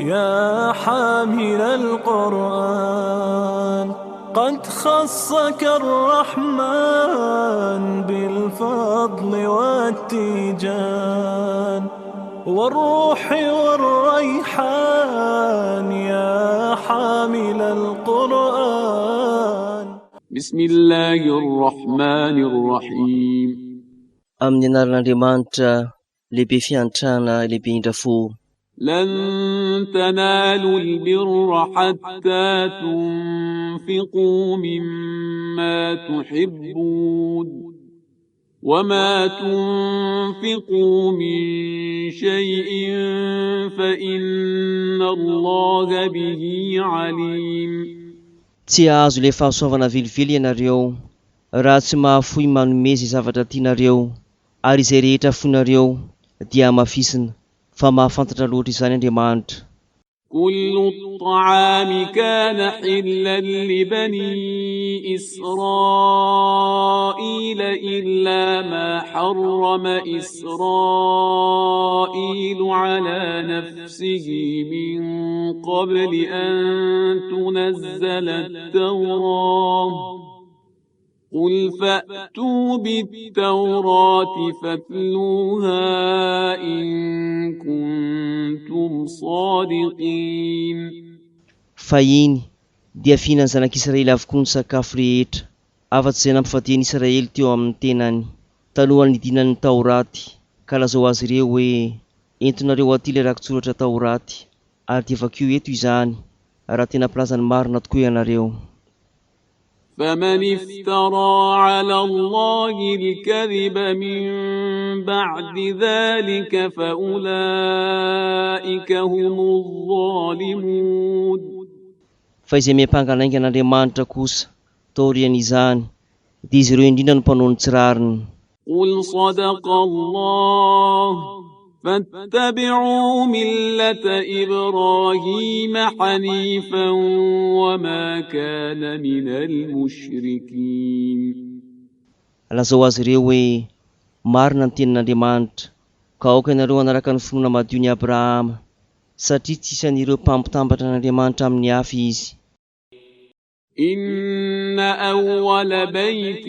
يا حامل القرآن قد خصك الرحمن بالفضل والتيجان والروح والريحان يا حامل القرآن. بسم الله الرحمن الرحيم. Amin'ny anaran'Andriamanitra lehibe fiantrana lehibe indrafo. لن تنالوا البر حتى تنفقوا مما تحبون وما تنفقوا من شيء فإن الله به عليم. Tsy azo le fahasoavana vilivily ianareo raha tsy mahafoy manome izay zavatra tianareo, ary izay rehetra foinareo dia mafisina, fa mahafantatra loatra izany Andriamanitra. كل الطعام كان حلا لبني إسرائيل إلا ما حرم إسرائيل على نفسه من قبل أن تنزل التوراة قل فأتوا بالتوراة فاتلوها إن كنتم صادقين. Fa iny dia fihinany zanak'Israely avokoa ny sakafo rehetra, afa-tsy izay nampifadian'i Israely teo amin'ny tenany talohan'ny idinan'ny Taoraty, ka lazao azy ireo hoe entonareo aty ilay rakotsoratra Taoraty, ary dia vakio eto izany raha tena pilazany marina tokoa ianareo. فمن افترى على الله الكذب من بعد ذلك فأولئك هم الظالمون. Fa izay miampanganainga an'Andriamanitra kosa taorian'izany dia izy ireo indrindra no mpanao ny tsirariny. قل صدق الله فاتبعوا ملة إبراهيم حنيفا وما كان من المشركين. Lazao azy ireo hoe marina ny tenin'Andriamanitra, ka aoka ianareo anaraka ny finoana madio ny Abrahama, satria tsy isan'ireo mpampitambatra n'Andriamanitra amin'ny hafa izy. إن أول بيت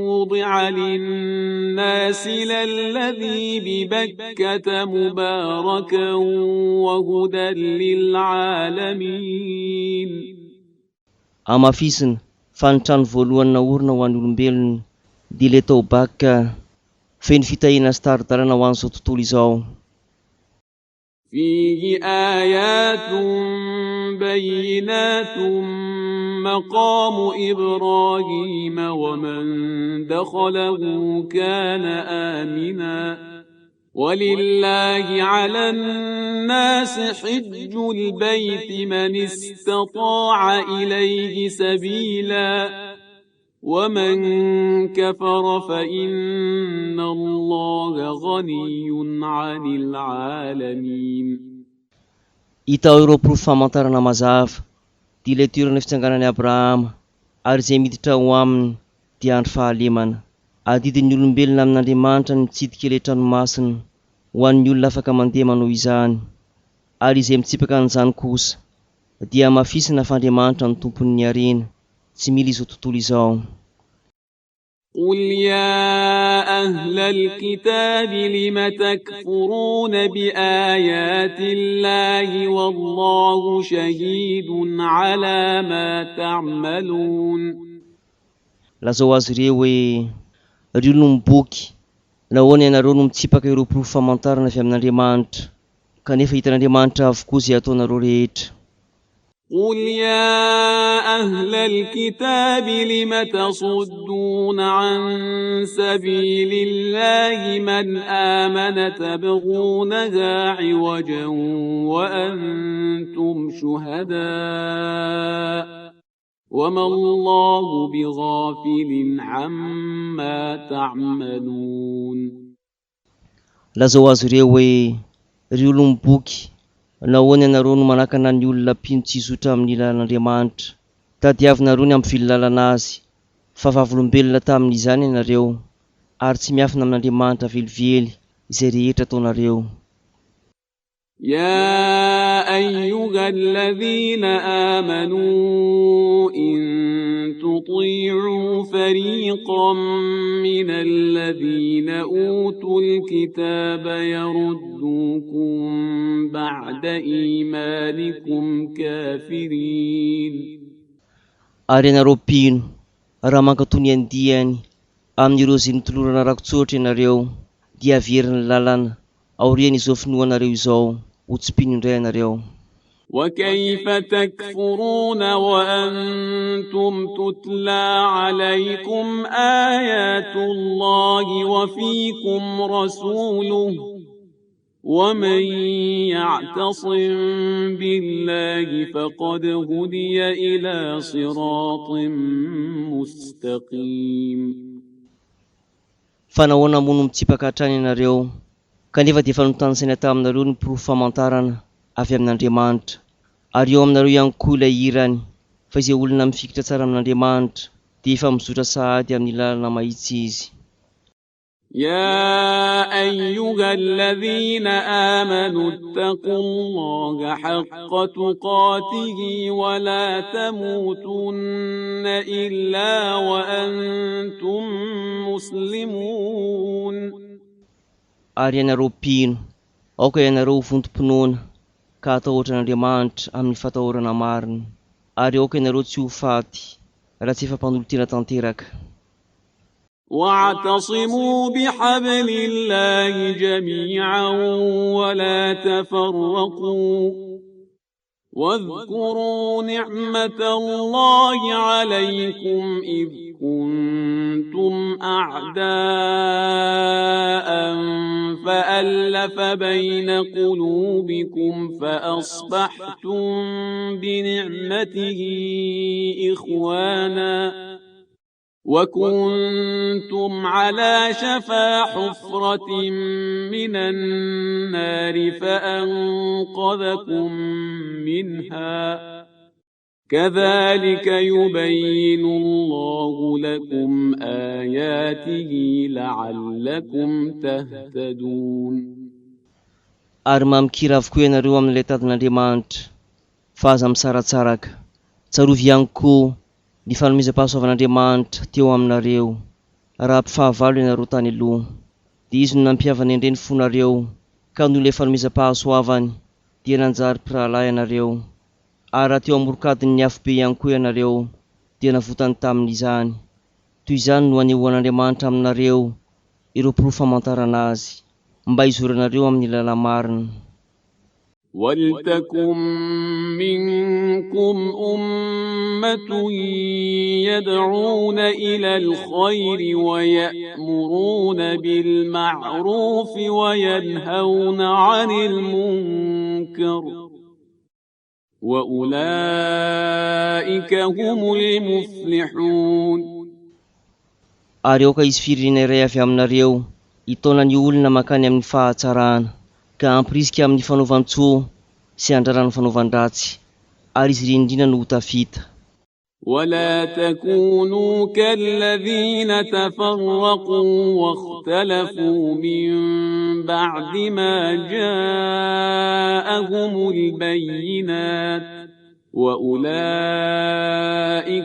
وضع للناس للذي ببكة مباركا وهدى للعالمين. Amafisina fa ny trano voalohany naorina ho an'ny olombelona dia ilay tao Baka, feno fitahina sy tari-dalana ho an'izao tontolo izao. فيه آيات بينات مقام إبراهيم ومن دخله كان آمنا ولله على الناس حج البيت من استطاع إليه سبيلا ومن كفر فإن الله غني عن العالمين. Hita ireo porofo famantarana mazava dia ilay toerana fitsanganan'i Abrahama, ary izay miditra ho aminy dia andro fahalemana. Adidin'ny olombelona amin'Andriamanitra ny mitsidika ilay tranomasina ho an'ny olona afaka mandeha manao izany, ary izay mitsipaka an'izany kosa dia mafisina fa Andriamanitra ny tompon'ny harena, tsy mila izao tontolo izao. قل يا أهل الكتاب لم تكفرون بآيات الله والله شهيد على ما تعملون. Lazao azy ireo hoe ry olom-boky, nahoana ianareo no mitsipaka ireo porofo famantarana avy amin'Andriamanitra, kanefa hitan'Andriamanitra avokoa izay ataonareo rehetra. قل يا أهل الكتاب لم تصدون عن سبيل الله من آمن تبغونها عوجا وأنتم شهداء وما الله بغافل عما تعملون. Lazao azy ireo hoe ry olom-boky, nahoana ianareo no manakana ny olona mpino tsy hizotra amin'ny lalan'Andriamanitra, tadiavinareo ny amin'ny filalana azy, fa vavolombelona tamin'izany ianareo, ary tsy miafina amin'Andriamanitra velively izay rehetra ataonareo. يا أيها الذين آمنوا إن تطيعوا فريقا من الذين أوتوا الكتاب يردوكم بعد إيمانكم كافرين. Ary ianareo mpino, raha mankatony andiany amin'ireo izay nitolorana rakotsoatra ianareo, dia averina lalana aorian'izao finoanareo izao, ho tsy mpino indray ianareo. وكيف تكفرون وأنتم تتلى عليكم آيات الله وفيكم رسوله ومن يعتصم بالله فقد هدي إلى صراط مستقيم. Fanahoana mono mitsipaka hatrany ianareo, kanefa dia efa notansaina taminareo ny mpirofamantarana avy amin'Andriamanitra, ary eo aminareo ihany koa ilay irany, fa izay olona mifikitra tsara amin'Andriamanitra dia efa mizotra sahady amin'ny lalana mahitsy izy. يا أيها الذين آمنوا اتقوا الله حق تقاته ولا تموتن إلا وأنتم مسلمون. Ary ianareo mpino, aoka ianareo vontom-pinoana ka atahotra an'Andriamanitra amin'ny fatahorana marina, ary aoka ianareo tsy ho faty raha tsy efa mpanolotena tanteraka. واعتصموا بحبل الله جميعا ولا تفرقوا واذكروا نعمة الله عليكم إذ كنتم أعداء فألف بين قلوبكم فأصبحتم بنعمته إخوانا وكنتم على شفا حفرة من النار فأنقذكم منها كذلك يبين الله لكم آياته لعلكم تهتدون. Ary mamikira avokoa ianareo amin'ilay tadin'Andriamanitra, fa aza misaratsaraka, tsarovy ihany koa ny fanomezam-pahasoavan'Andriamanitra teo aminareo, raha mpifahavalo ianareo tany aloha, dia izy no nampihavany indray ny fonareo, ka noho ilay fanomezam-pahasoavany dia nanjary mpirahalahy ianareo, ary raha teo amorokadiny afo be ihany koa ianareo dia navotany tamin'izany. Toy izany no anehoan'Andriamanitra aminareo ireo mpirofamantarana azy, mba hizoranareo amin'ny lala marina. ولتكن منكم أمة يدعون إلى الخير ويأمرون بالمعروف وينهون عن المنكر وأولئك هم المفلحون. Ary aoka hisy firenena iray avy aminareo hitaona ny olona makany amin'ny fahatsarana, ka ampirisika amin'ny fanaovan-tsoa sy andrarana fanaovan-dratsy, ary izy indrindra no ho tafita. ولا تكونوا كالذين تفرقوا واختلفوا من بعد ما جاءهم البينات وأولئك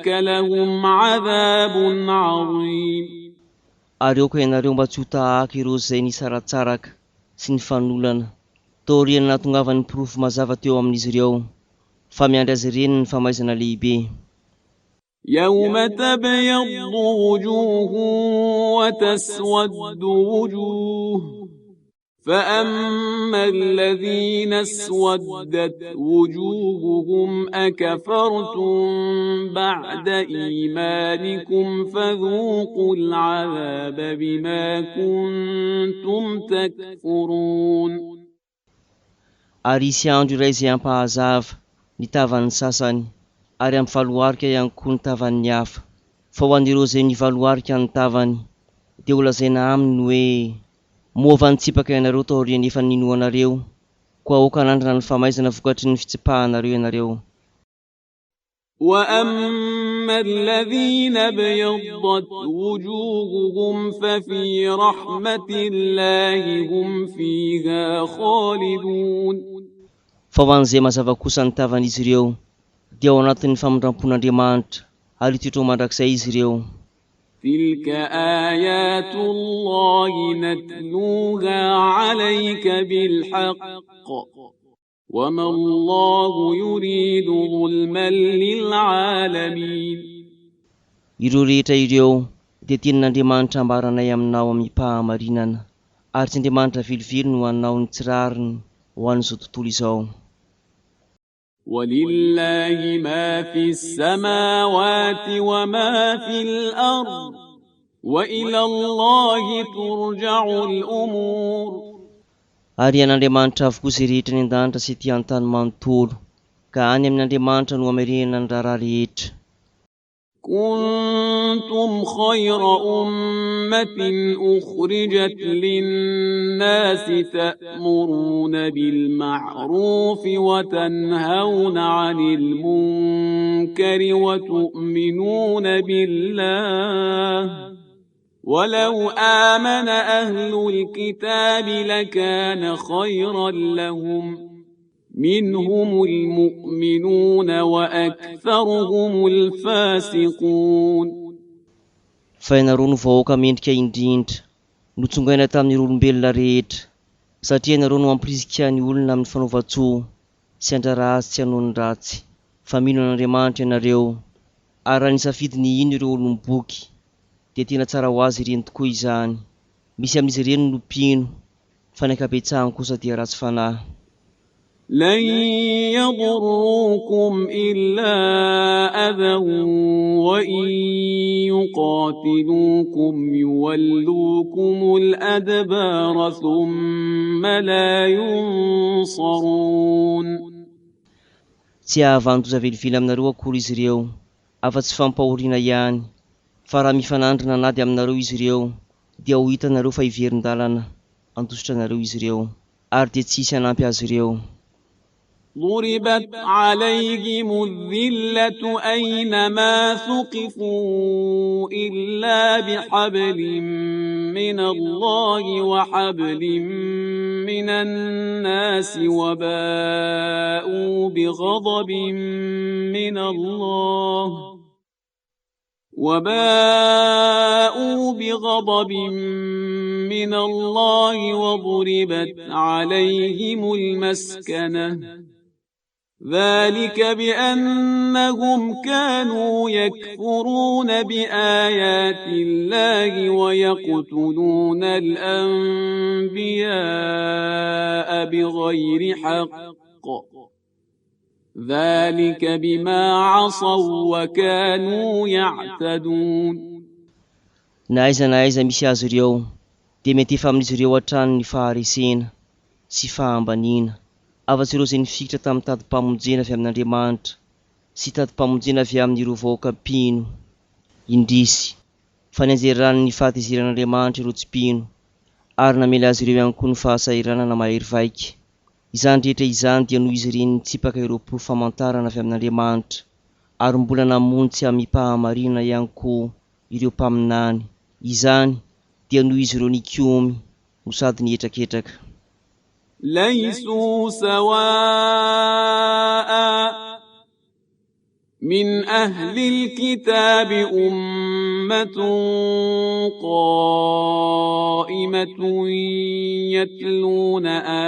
لهم عذاب عظيم. Ary aoka ianareo mba tsy ho tahaka ireo izay nisaratsaraka sy ny fanolana, taoriana nahatongavan'ny mpirofi mazava teo amin'izy ireo, fa miandry azy ireny ny famaizana lehibe. يوم تبيض وجوه وتسود وجوه فأما الذين اسودت وجوههم أكفرتم بعد إيمانكم فذوقوا العذاب بما كنتم تكفرون. Ary isy andro iray izay ampahazava ny tavan'ny sasany, ary ampifaloarika ihany koa ny tavan'ny hafa, fa ho an'ireo izay nivaloarika ny tavany dia ho lazaina aminy hoe moava nitsipaka ianareo taoriany efa ninoanareo, koa aoka nandrana ny famaizana vokatry ny fitsipahanareo ianareo. وأما الذين ابيضت وجوههم ففي رحمة الله هم فيها خالدون. Fa ho an'izay mazava kosa ny tavan'izy ireo dia ao anatin'ny famondram-pon'Andriamanitra ary toetrao mandrakizay izy ireo. تلك آيات الله نتلوها عليك بالحق وما الله يريد ظلما للعالمين. Ireo rehetra ireo dia tenin'Andriamanitra ambaranay aminao amin'ny pahamarinana ary tsy Andriamanitra vilivily no anao ny tsirariny ho an'izao tontolo izao. ولله ما في السماوات وما في الأرض وإلى الله ترجع الأمور. Ary an'Andriamanitra avokoa izay rehetra ny an-danitra sy ety an-tany manontolo ka any amin'Andriamanitra no hamerenana ny raharaha rehetra. كنتم خير أمة أخرجت للناس تأمرون بالمعروف وتنهون عن المنكر وتؤمنون بالله ولو آمن أهل الكتاب لكان خيرا لهم منهم المؤمنون وأكثرهم الفاسقون. Fa ianareo no vahoaka mendrika indrindra notsongaina tamin'ny olombelona rehetra satria ianareo no ampirisika ny olona amin'ny fanaovan-tsoa sy andrara azy tsy hanoany ratsy. Fa mino an'Andriamanitra ianareo ary raha nisafidy ny ino ireo olom-boky dia tena tsara ho azy ireny tokoa izany. Misy amin'izy ireny no mpino fa ny ankabetsahany kosa dia ratsy fanahy. لن يضروكم إلا أذى وإن يقاتلوكم يولوكم الأدبار ثم لا ينصرون. Tsy ahavantoza velively aminareo akory izy ireo afa-tsy fampahoriana ihany, fa raha mifanandrina nady aminareo izy ireo dia ho hitanareo fa iverin-dalana andositra anareo izy ireo ary dia tsy hisy hanampy azy ireo. ضربت عليهم الذلة أينما ثقفوا إلا بحبل من الله وحبل من الناس وباءوا بغضب من الله وضربت عليهم المسكنة ذلك بأنهم كانوا يكفرون بآيات الله ويقتلون الأنبياء بغير حق ذلك بما عصوا وكانوا يعتدون. Na aiza misy azy ireo dia mety efa amin'izy ireo hatrany ny faharesena sy fahambaniana afa-tsy ireo izay nifikitra tamin'ny tady-pamonjena avy amin'Andriamanitra sy tady-pamonjena avy amin'ireo vahoaka mpino indrisy, fa nianjerany ny fahatezeran'Andriamanitra ireo tsy mpino ary namela azy ireo ihany koa ny fahasahiranana mahery vaika. Izany rehetra izany dia noho izy ireny nitsipaka ireo mpirofamantarana avy amin'Andriamanitra ary mbola namontsy amin'ny pahamarinana ihany koa ireo mpaminany. Izany dia noho izy ireo nikomy no sady nietraketraka. ليسوا سواء من أهل الكتاب أمة قائمة يتلون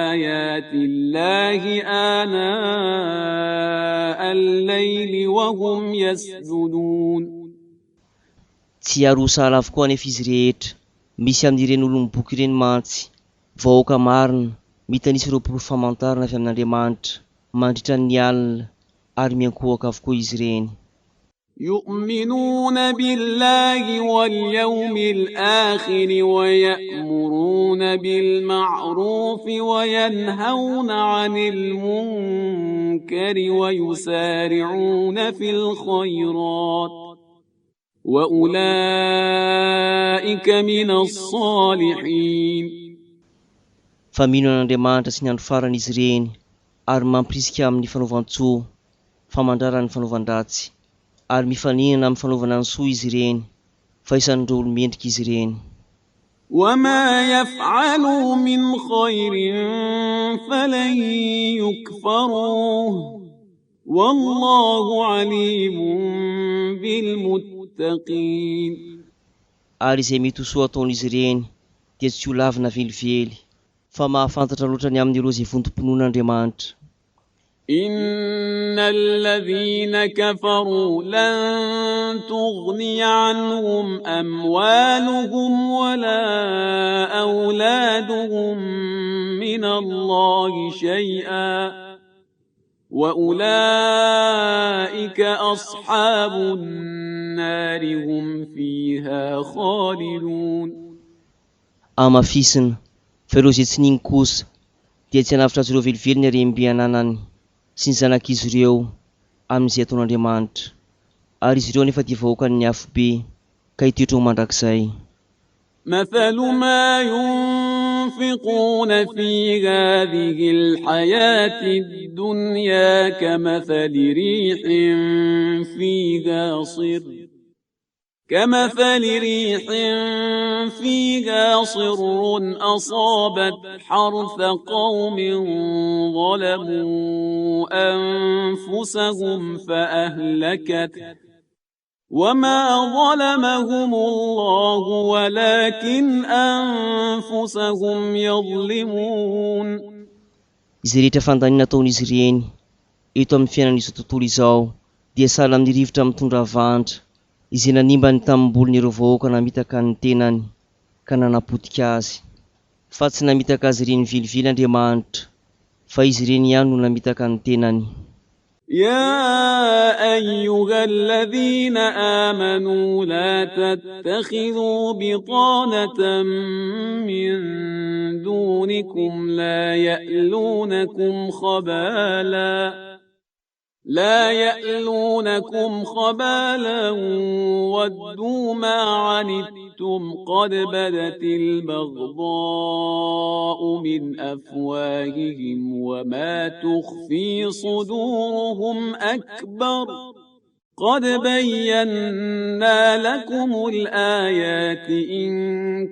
آيات الله آناء الليل وهم يسجدون. Tsy arosa avokoa anefa izy rehetra misy amin'ireny olom-boky ireny mantsy vahoaka marina mitanisy ireo mpirofamantarana avy amin'Andriamanitra mandritra ny alina ary miankohaka avokoa izy ireny. يؤمنون بالله واليوم الآخر ويأمرون بالمعروف وينهون عن المنكر ويسارعون في الخيرات وأولئك من الصالحين. Fa mino an'Andriamanitra sy ny andro farany izy ireny ary mampirisika amin'ny fanaovan-tsoa famandrara ny fanaovan-dratsy ary mifaninana amin'ny fanaovana ny soa izy ireny fa isan'ireo olo-mendrika izy ireny. وما يفعلوا من خير فلن يكفروه والله عليم بالمتقين. Ary izay mety ho soa ataon'izy ireny dia tsy ho lavina velively fa mahafantatra loatra ny amin'ireo izay vontom-pinoan'Andriamanitra. إن الذين كفروا لن تغني عنهم أموالهم ولا أولادهم من الله شيئا وأولئك أصحاب النار هم فيها خالدون. Amafisina fa ireo izay tsy niny kosa dia tsy hanafitra azy ireo velively ny harem-piananany sy ny zanak'izy ireo amin'izay ataon'Andriamanitra, ary izy ireo nefa dia vahoakany ny afo be ka hitoetra ho mandrakizay. مثل ما ينفقون في هذه الحياة الدنيا كمثل ريح فيها صر أصابت حرث قوم ظلموا أنفسهم فأهلكته وما ظلمهم الله ولكن أنفسهم يظلمون. Izay rehetra fandanina ataon'izy ireny eto amin'ny fiainan'izao tontolo izao dia sahala amin'ny rivotra mitondra vantra izay nanimba ny tamim-bolony ireo vahoaka namitaka ny tenany ka nanapotika azy, fa tsy namitaka azy ireny vilivily Andriamanitra fa izy ireny ihany no namitaka ny tenany. يا أيها الذين آمنوا لا تتخذوا بطانة من دونكم لا يألونكم خبالا ودوا ما عنتم قد بدت البغضاء من أفواههم وما تخفي صدورهم أكبر قد بينا لكم الآيات إن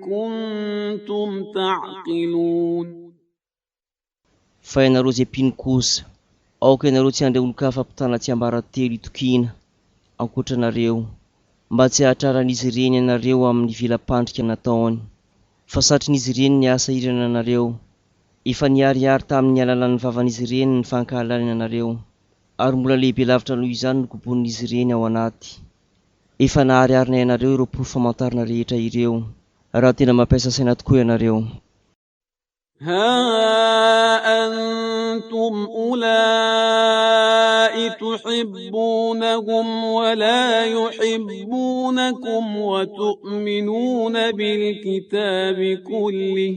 كنتم تعقلون. Aoka ianareo tsy handray olo-kafa mpitana tsy ambara-telo itokina ankoatranareo, mba tsy hahatraran'izy ireny ianareo amin'ny vilam-pandrika nataony, fa satrin'izy ireny ny asa irana anareo, efa niariary tamin'ny alalan'ny vavan'izy ireny ny fankahalalana anareo, ary mbola lehibe lavitra noho izany no gobon'izy ireny ao anaty. Efa nahariarina ianareo ireo porofamantarana rehetra ireo, raha tena mampiasa saina tokoa ianareo. ها أنتم أولئك تحبونهم ولا يحبونكم وتؤمنون بالكتاب كله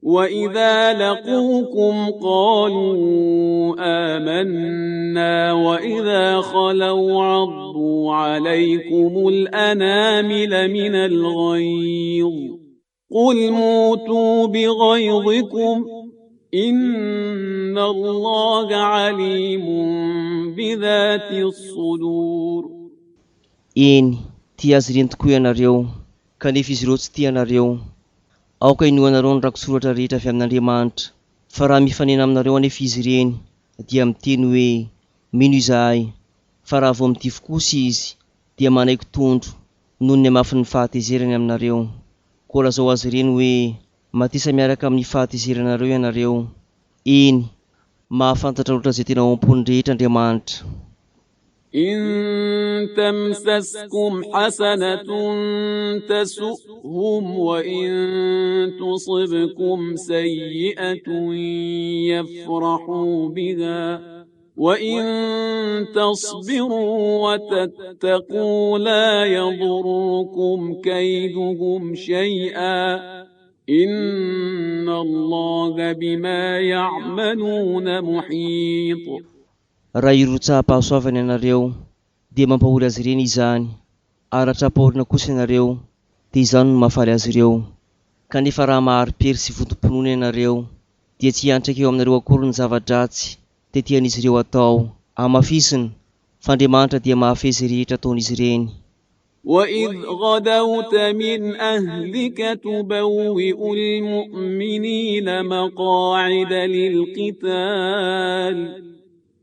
وإذا لقوكم قالوا آمنا وإذا خلوا عضوا عليكم الأنامل من الغيظ قل موتوا بغيظكم إن الله عليم بذات الصدور. Eny, tia azy ireny tokoa ianareo, kanefa izy ireo tsy tia anareo. Aoka inoanareo ny rakosoratra rehetra avy amin'Andriamanitra, fa raha mifanena aminareo anefa izy ireny dia miteny hoe mino izahay, fa raha vao mitifo kosa izy dia manaiky tondro noho ny hamafy ny fahatezerany aminareo. Koa lazao azy ireny hoe matisa miaraka amin'ny fahatezeranareo ianareo. Eny, mahafantatra loatra izay tena ao am-pony rehetra Andriamanitra. إن تمسسكم حسنة تسؤهم وإن تصبكم سيئة يفرحوا بها وإن تصبروا وتتقوا لا يضركم كيدهم شيئا إن الله بما يعملون محيط. Raha irotsaha-pahasoavana ianareo dia mampahory azy ireny izany, ary atrapahorina kosa ianareo dia izany no mahafaly azy ireo. Kanefa raha mahari-pery sy vontom-pinoana ianareo dia tsy hiantraika eo aminareo akory ny zava-dratsy tetian'izy ireo atao. Amafisina f'Andriamanitra dia mahafezy rehetra ataon'izy ireny. وإذ غدوت من أهلك تبوئ المؤمنين مقاعد للقتال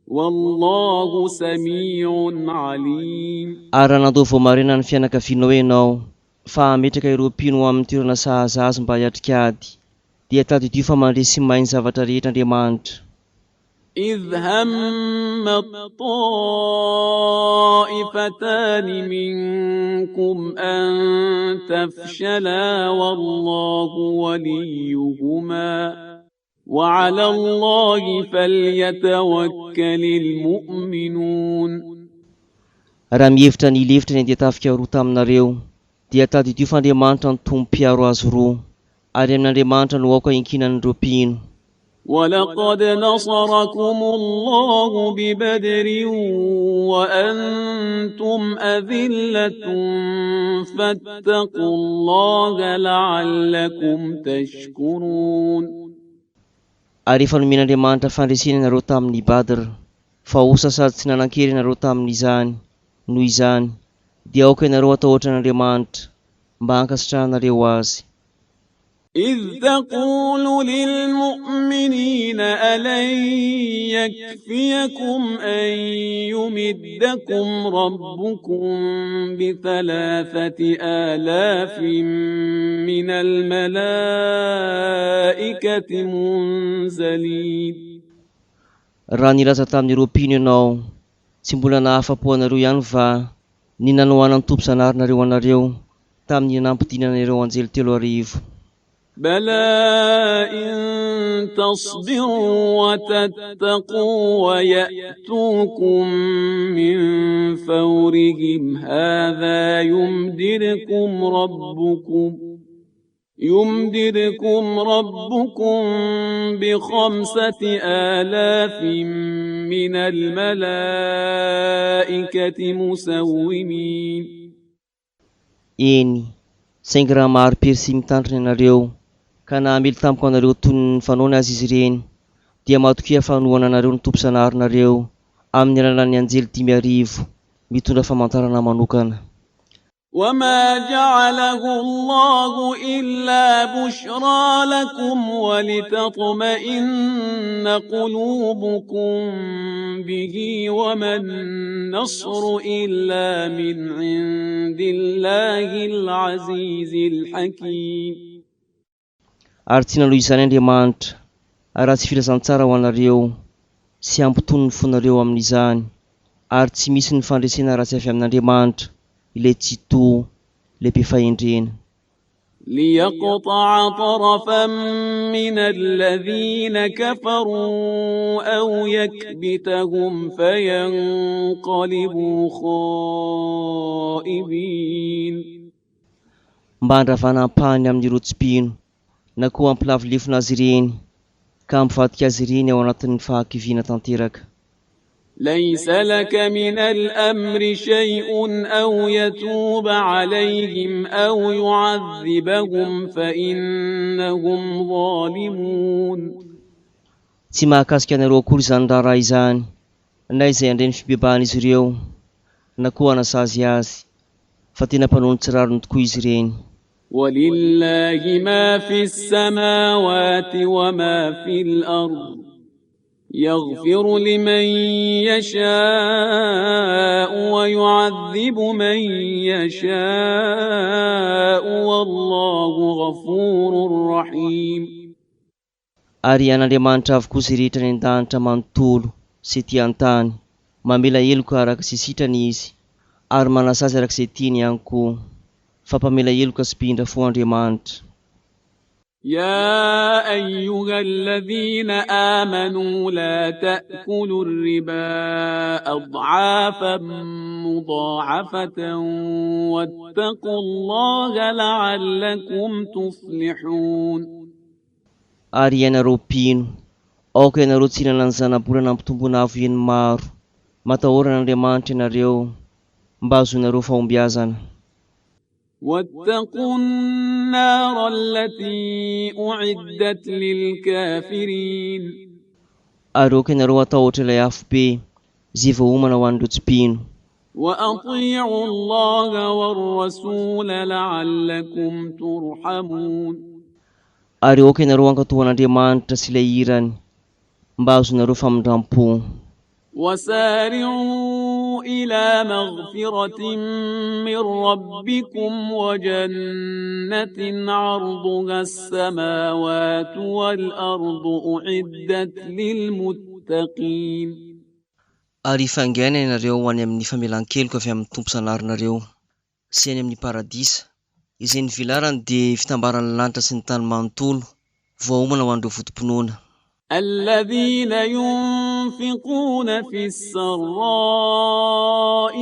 والله سميع عليم. Ary nandoa voamarina ny fianakavianao ianao fa ametraka ireo mpino amin'ny toerana sahazazy mba hiatrika ady, dia tadidio fa mandresy mainy zavatra rehetra Andriamanitra. إذ هم الطائفتان منكم أن تفشلا والله وليهما وعلى الله فليتوكل المؤمنون. Raha mihevitra ny ilevitra ny andiatafika roa taminareo, dia tadidio fa Andriamanitra ny tompo-piaro azy roa, ary amin'Andriamanitra no aoka inkinan'ireo mpino. ولقد نصركم الله ببدر وأنتم أذلة فاتقوا الله لعلكم تشكرون. Ary efa nomen'Andriamanitra fandresena ianareo tamin'ny Badr, fa osa sady tsy nanan-kery ianareo tamin'izany. Noho izany, dia aoka ianareo atahotra n'Andriamanitra mba hankasitrahanareo azy. إذ تقول للمؤمنين ألن يكفيكم أن يمدكم ربكم ب3,000 من الملائكة منزلين. Raha nilaza tamin'ireo mpino ianao, tsy mbola nahafa-po anareo ihany va ny nanohanan'ny tompo zanarinareo anareo tamin'ny nampidinanareo anjely 3,000. بلى إن تصبروا وتتقوا ويأتوكم من فورهم هذا يمددكم ربكم ب5,000 من الملائكة مسومين. Eny, saingy raha maro persy mitandrina ianareo, ka nahamely tampoka anareo toy ny fanaony azy izy ireny, dia matoki hafanoana anareo ny tompo zanarinareo amin'ny alalan'ny anjely 5,000 mitondra famantarana manokana. وما جعله الله إلا بشرى لكم ولتطمئن قلوبكم به وما النصر إلا من عند الله العزيز الحكيم. Ary tsy naloa izany Andriamanitra, raha tsy filazantsara ho anareo, sy ampitony ny fonareo amin'izany, ary tsy misy ny fandresena ratsy avy amin'Andriamanitra, ilay tsy toa, ilay mpifahendrena. ليقطع طرفا من الذين كفروا أو يكبتهم فينقلبوا خائبين. Mba handravana ampahany amin'ireo tsy mpino, na koa ampilavolefona azy ireny, ka mivadika azy ireny ao anatin'ny fahakiviana tanteraka. ليس لك من الأمر شيء أو يتوب عليهم أو يعذبهم فإنهم ظالمون. Tsy mahakasika anareo akory izany raha izany, na izay andreny fibebahan'izy ireo, na koa hanasazy azy, fa tena mpanao ny tsirarony tokoa izy ireny. ولله ما في السماوات وما في الأرض يغفر لمن يشاء ويعذب من يشاء والله غفور رحيم. Ary an'Andriamanitra avokoa izay rehetra ny an-danitra manontolo sy ety an-tany, mamela heloka araka izay sitrany izy, ary manasazy araka izay tiany ihany koa, fa mpamela heloka sy mpihindra fo Andriamanitra. يا أيها الذين آمنوا لا تأكلوا الربا أضعافا مضاعفة واتقوا الله لعلكم تفلحون. Ary ianareo mpino, aoka ianareo tsy hihinana ny zana-bolana ampitomboana avo eny maro, matahorana Andriamanitra ianareo mba azonareo fahombiazana. واتقوا النار التي أعدت للكافرين. Ary aoka ianareo atahotra ilay afo be zay voaomana ho an'ireo tsy mpino. وأطيعوا الله والرسول لعلكم ترحمون Ary aoka ianareo ankatohan'Andriamanitra sy ilay irany mba azonareo famindrampo. وسارعوا إلى مغفرة من ربكم وجنة عرضها السماوات والأرض أعدت للمتقين Ary ifangaina ianareo ho any amin'ny famelan-keloka avy amin'ny tompo sanarinareo sy any amin'ny paradisa izay ny vilarany dia fitambaran'ny lanitra sy ny tany manontolo, voaomana ho an'ireo votom-pinoana. الذين ينفقون في السراء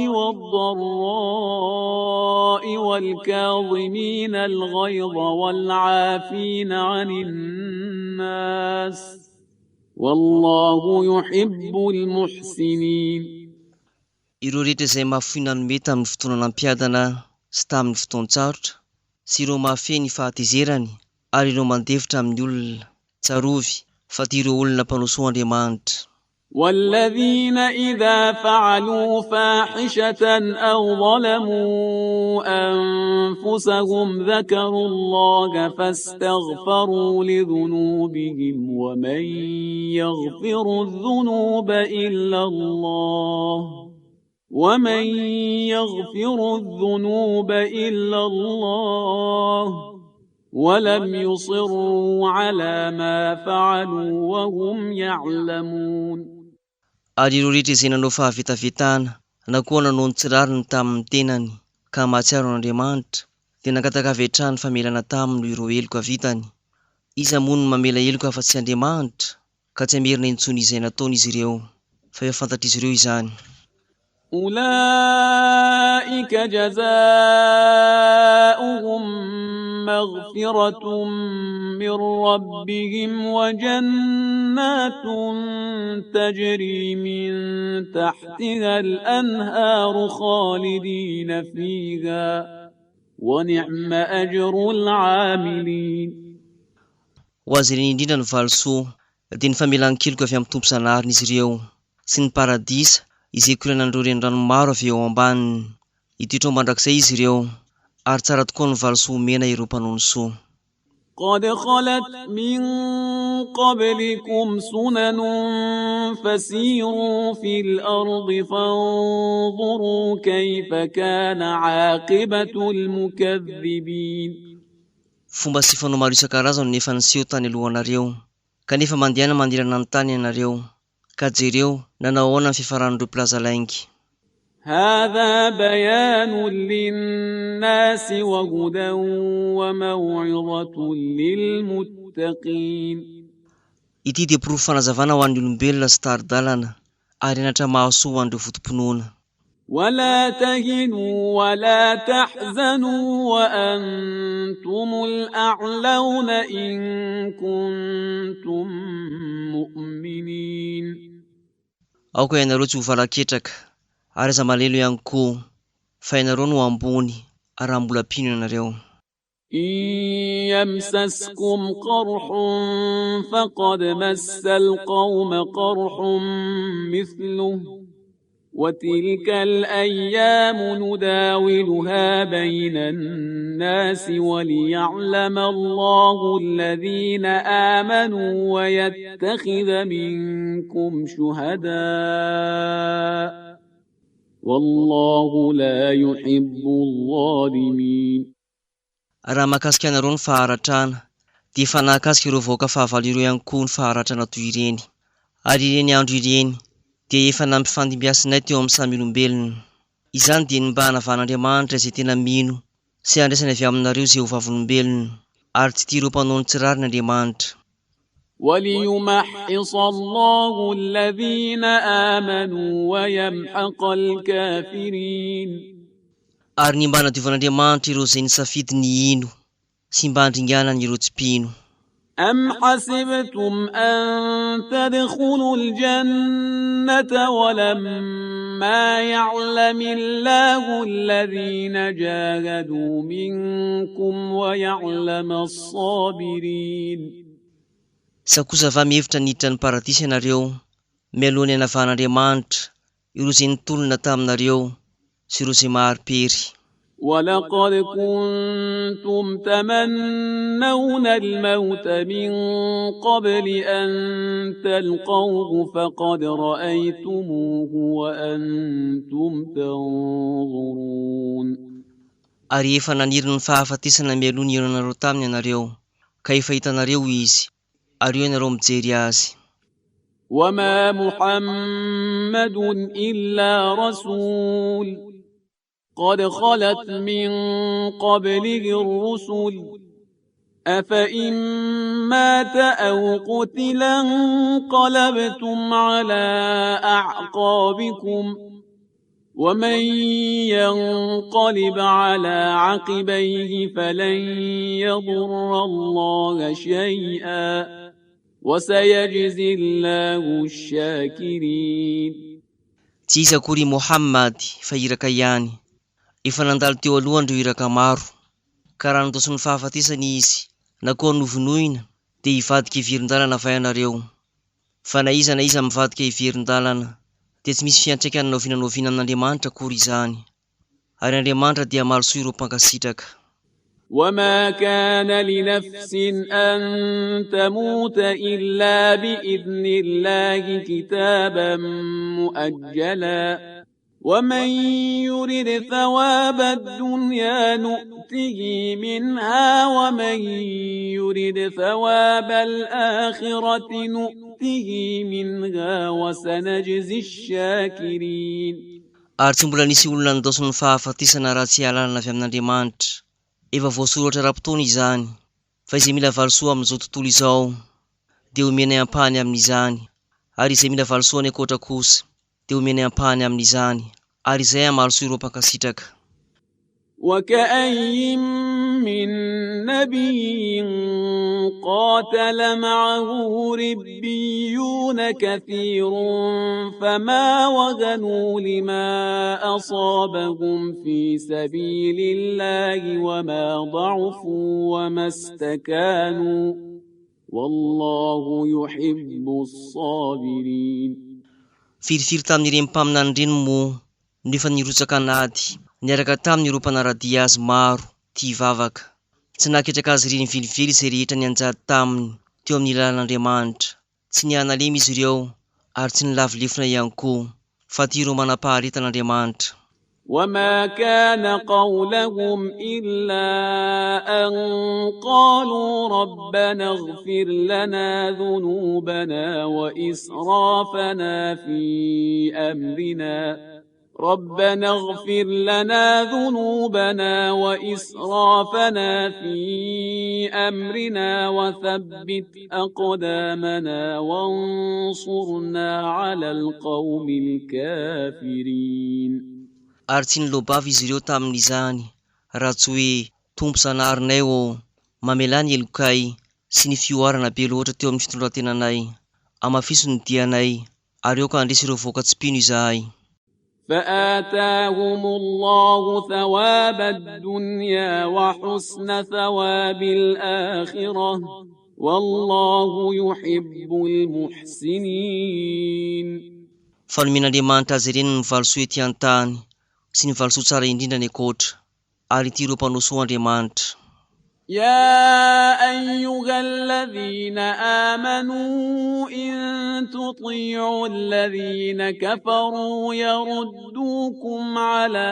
والضراء والكاظمين الغيظ والعافين عن الناس والله يحب المحسنين Ireo rehetra izay mahafoy nanome tamin'ny fotoana nampiadana sy tamin'ny fotoan-tsarotra sy ireo mahafehy ny fahatezerany ary ireo mandefitra amin'ny olona tsarovy fa tia ireo olona mpanosoa Andriamanitra. والذين إذا فعلوا فاحشة أو ظلموا أنفسهم ذكروا الله فاستغفروا لذنوبهم ومن يغفر الذنوب إلا الله ولم يصروا على ما فعلوا وهم يعلمون Ary ireo rehetra izay nanao fahavitavitana na koa nanao ny tsirariny tamin'ny tenany ka mahatsiaro an'Andriamanitra dia nangataka hatrany famelana taminy ireo heloka vitany. Iza moa no mamela heloka fa tsy Andriamanitra ka tsy amerina intsony izay nataon'izy ireo fa efa fantatr'izy ireo izany. أولئك جزاؤهم مغفرة من ربهم وجنات تجري من تحتها الأنهار خالدين فيها ونعم أجر العاملين Ho azy ireny indrindra ny valosoa dia ny famelan-keloka avy amin'ny tompo sanariny izy ireo sy ny paradisa izay koranan'ireo renirano maro avy eo ambaniny. Itoetra mandrakizay izy ireo ary tsara tokoa ny valosoa omena ireo mpanao soa. قد خلت من قبلكم سنن فسيروا في الأرض فانظروا كيف كان عاقبة المكذبين Fomba sy fanao maro isan-karazany nefa niseho tany alohanareo, kanefa mandehana mandirana ny tany ianareo, ka jereo nanao ahoana ny fiafaran'ireo mpilaza-laingy. هذا بيان للناس وهدى وموعظة للمتقين Ity dia porofo fanazavana ho an'ny olombelona sy tari-dalana ary anatra mahasoa ho an'ireo votom-pinoana. ولا تهنوا ولا تحزنوا وأنتم الأعلون إن كنتم مؤمنين Aoka ianareo tsy ho valaketraka ary aza malelo ihany koa fa ianareo no ambony ary raha mbola mpino ianareo. إن يمسسكم قرح فقد مس القوم قرح مثله وتلك الأيام نداولها بين الناس وليعلم الله الذين آمنوا ويتخذ منكم شهداء والله لا يحب الظالمين Raha mahakasika ianareo ny faharatrana dia efa nahakasika ireo vahoaka fahavalo ireo ihany koa ny faharatrana toy ireny. Ary ireny andro ireny dia efa nampifandimbiasinay teo amin'ny samy olombelona. Izany dia ny mba hanavan'Andriamanitra izay tena mino sy handraisany avy aminareo izay ho vavolombelona ary tsy tia ireo mpanao ny tsirarin'Andriamanitra. وليمحص الله الذين آمنوا ويمحق الكافرين Ary ny mba hanadiovan'Andriamanitra ireo izay nisafidy ny ino sy mba handringana ny ireo tsy mpino. أم حسبتم أن تدخلوا الجنة ولما يعلم الله الذين جاهدوا منكم ويعلم الصابرين Sa kosa va mihevitra niditra ny paradisa ianareo mialohan'ny hanavan'Andriamanitra ireo izay nitolona taminareo sy ireo izay mahari-pery. ولقد كنتم تمنون الموت من قبل أن تلقوه فقد رأيتموه وأنتم تنظرون. Ary efa naniry ny fahafatisana mialoha ny ianareo taminy ianareo, ka efa hitanareo izy, ary eo ianareo mijery azy. وما محمد إلا رسول قد خلت من قبله الرسل أفإن مات أو قتل انقلبتم على أعقابكم ومن ينقلب على عقبيه فلن يضر الله شيئا وسيجزي الله الشاكرين. Tsy izy akory Muhammad fa iraka ihany. Efa nandalo teo aloha andreo iraka maro, ka raha nataosy ny fahafatisany izy na koa novonoina dia hivadika hiverin-dalana avy ianareo. Fa na iza mivadika hiverin-dalana dia tsy misy fiantraikany novinanoviana amin'Andriamanitra akory izany, ary Andriamanitra dia mahalosoa ireo mpankasitraka. وما كان لنفس أن تموت إلا بإذن الله كتابا مؤجلا ومن يرد ثواب الدنيا نؤته منها ومن يرد ثواب الآخرة نؤته منها وسنجزي الشاكرين. Ary tsy mbola nisy olona nataosy ny fahafatisana raha tsy halalana avy amin'Andriamanitra. Efa voasoratra ra-potoana izany, fa izay mila valisoa amin'izao tontolo izao dia omeny ampahany amin'izany, ary izay mila valisoa any ankoatra kosa dia omeny ampahany amin'izany, ary izay hamalosoa ireo mpankasitraka. وكأين من نبي قاتل معه ربيون كثير فما وهنوا لما أصابهم في سبيل الله وما ضعفوا وما استكانوا والله يحب الصابرين. Firifiry tamin'ireny mpaminany ireny moa nefa nirotsaka anady, niaraka tamin'ireo mpanaradia azy maro tia hivavaka, tsy naketraka azy ireny vilively izay rehetra nianjady taminy teo amin'ny lalan'Andriamanitra. Tsy nihanalemy izy ireo ary tsy nilavilefona ihany koa, fa tia ireo manam-paharetan'Andriamanitra. وما كان قولهم إلا أن قالوا ربنا اغفر لنا ذنوبنا وإسرافنا في أمرنا ربنا اغفر لنا ذنوبنا وإسرافنا في أمرنا وثبت أقدامنا وانصرنا على القوم الكافرين. Ary tsy nilobavy izy ireo tamin'izany, raha tsy hoe tompo sanarinay ô, mamela ny elokay sy ny fioarana be loatra teo amin'ny fitondrantenanay, amafiso ny dianay, ary eo ka handresy ireo voaka-tsipino izahay. فآتاهم الله ثواب الدنيا وحسن ثواب الآخرة والله يحب المحسنين. Fanomen'Andriamanitra azy ireny ny valisoa ety an-tany sy ny valisoa tsara indrindra ny ankoatra, ary tia ireo mpanosoa Andriamanitra. يا أيها الذين آمنوا إن تطيعوا الذين كفروا يردوكم على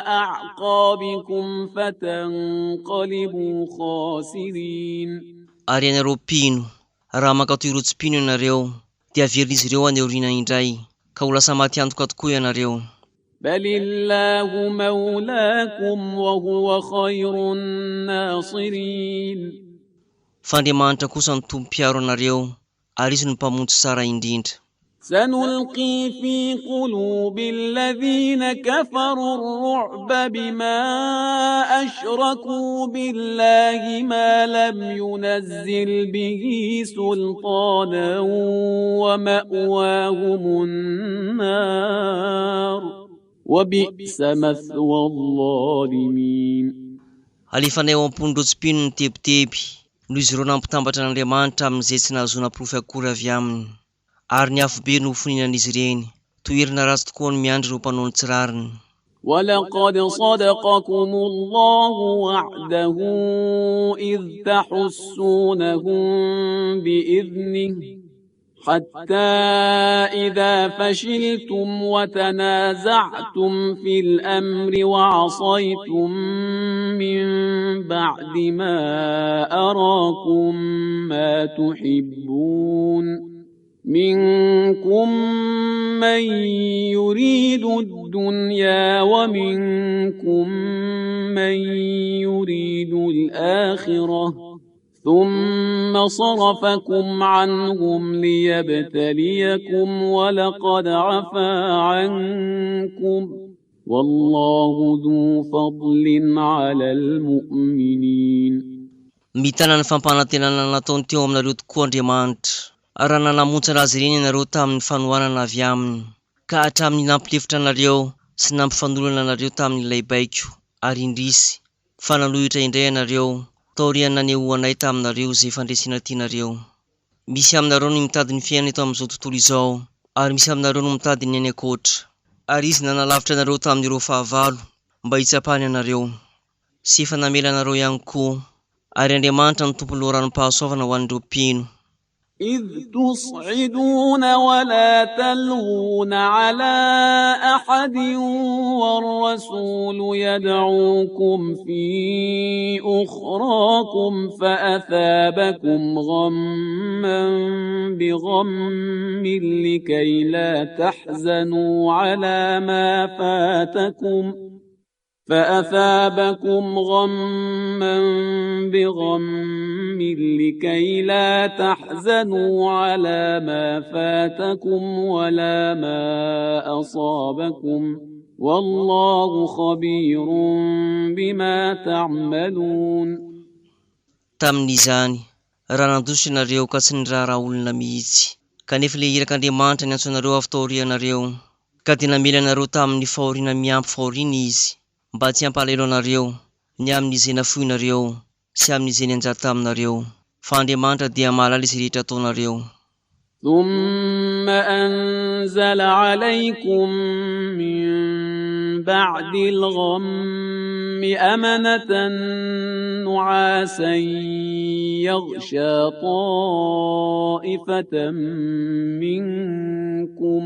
أعقابكم فتنقلبوا خاسرين. Ary ianareo mpino, raha mankatoy ireo tsy mpino ianareo, dia averin'izy ireo any aoriana indray, ka ho lasa maty antoka tokoa ianareo. بل الله مولاكم وهو خير الناصرين. Fa Andriamanitra kosa ny tompo-piaro anareo, ary izy ny mpamonjy tsara indrindra. سنلقي في قلوب الذين كفروا الرعب بما أشركوا بالله ما لم ينزل به سلطانا ومأواهم النار وبئس مثوى الظالمين. Alefanay ao am-pon'ireo tsy mpino ny tebiteby, noho izy ireo nampitambatra n'Andriamanitra amin'izay tsy nahazoana profy akory avy aminy, ary ny afo be no foninan'izy ireny toerina ratsy tokoa ny miandry ireo mpanao ny tsirariny. ولقد صدقكم الله وعده إذ تحسونهم بإذنه حتى إذا فشلتم وتنازعتم في الأمر وعصيتم من بعد ما أراكم ما تحبون منكم من يريد الدنيا ومنكم من يريد الآخرة ثم صرفكم عنهم ليبتليكم ولقد عفا عنكم والله ذو فضل على المؤمنين. Mitana ny fampanantenana nataony teo aminareo tokoa Andriamanitra, raha nanamontsana azy ireny ianareo tamin'ny fanohanana avy aminy, ka hatramin'ny nampilefitra anareo sy nampifanolana anareo tamin'ilay baiko ary indrisy fa nanohitra indray ianareo taoriany nanehoanay taminareo izay fandresina tianareo. Misy aminareo no mitady ny fiainana eto amin'izao tontolo izao, ary misy aminareo no mitady ny any ankoatra, ary izy nanalavitra anareo tamin'ireo fahavalo mba hitsapany anareo sy efa namela anareo ihany koa, ary Andriamanitra ny tompony loharan'ny-pahasoavana ho an'ireo mpino. إذ تصعدون ولا تلوون على أحد والرسول يدعوكم في أخراكم فأثابكم غما بغم لكي لا تحزنوا على ما فاتكم فأثابكم غما بغم لكي لا تحزنوا على ما فاتكم ولا ما أصابكم والله خبير بما تعملون. Tamin'izany raha nandosy ianareo ka tsy niraharaha olona mihitsy, kanefa le irak'Andriamanitra ny antso anareo avy taorianareo, ka dia namela anareo tamin'ny fahoriana miampy fahoriana izy, mba tsy hampalahelo anareo ny amin'izay nafoinareo sy amin'izay nianjary taminareo, fa Andriamanitra dia mahalala izay rehetra ataonareo. ثم أنزل عليكم من بعد الغم أمنة نعاسا يغشى طائفة منكم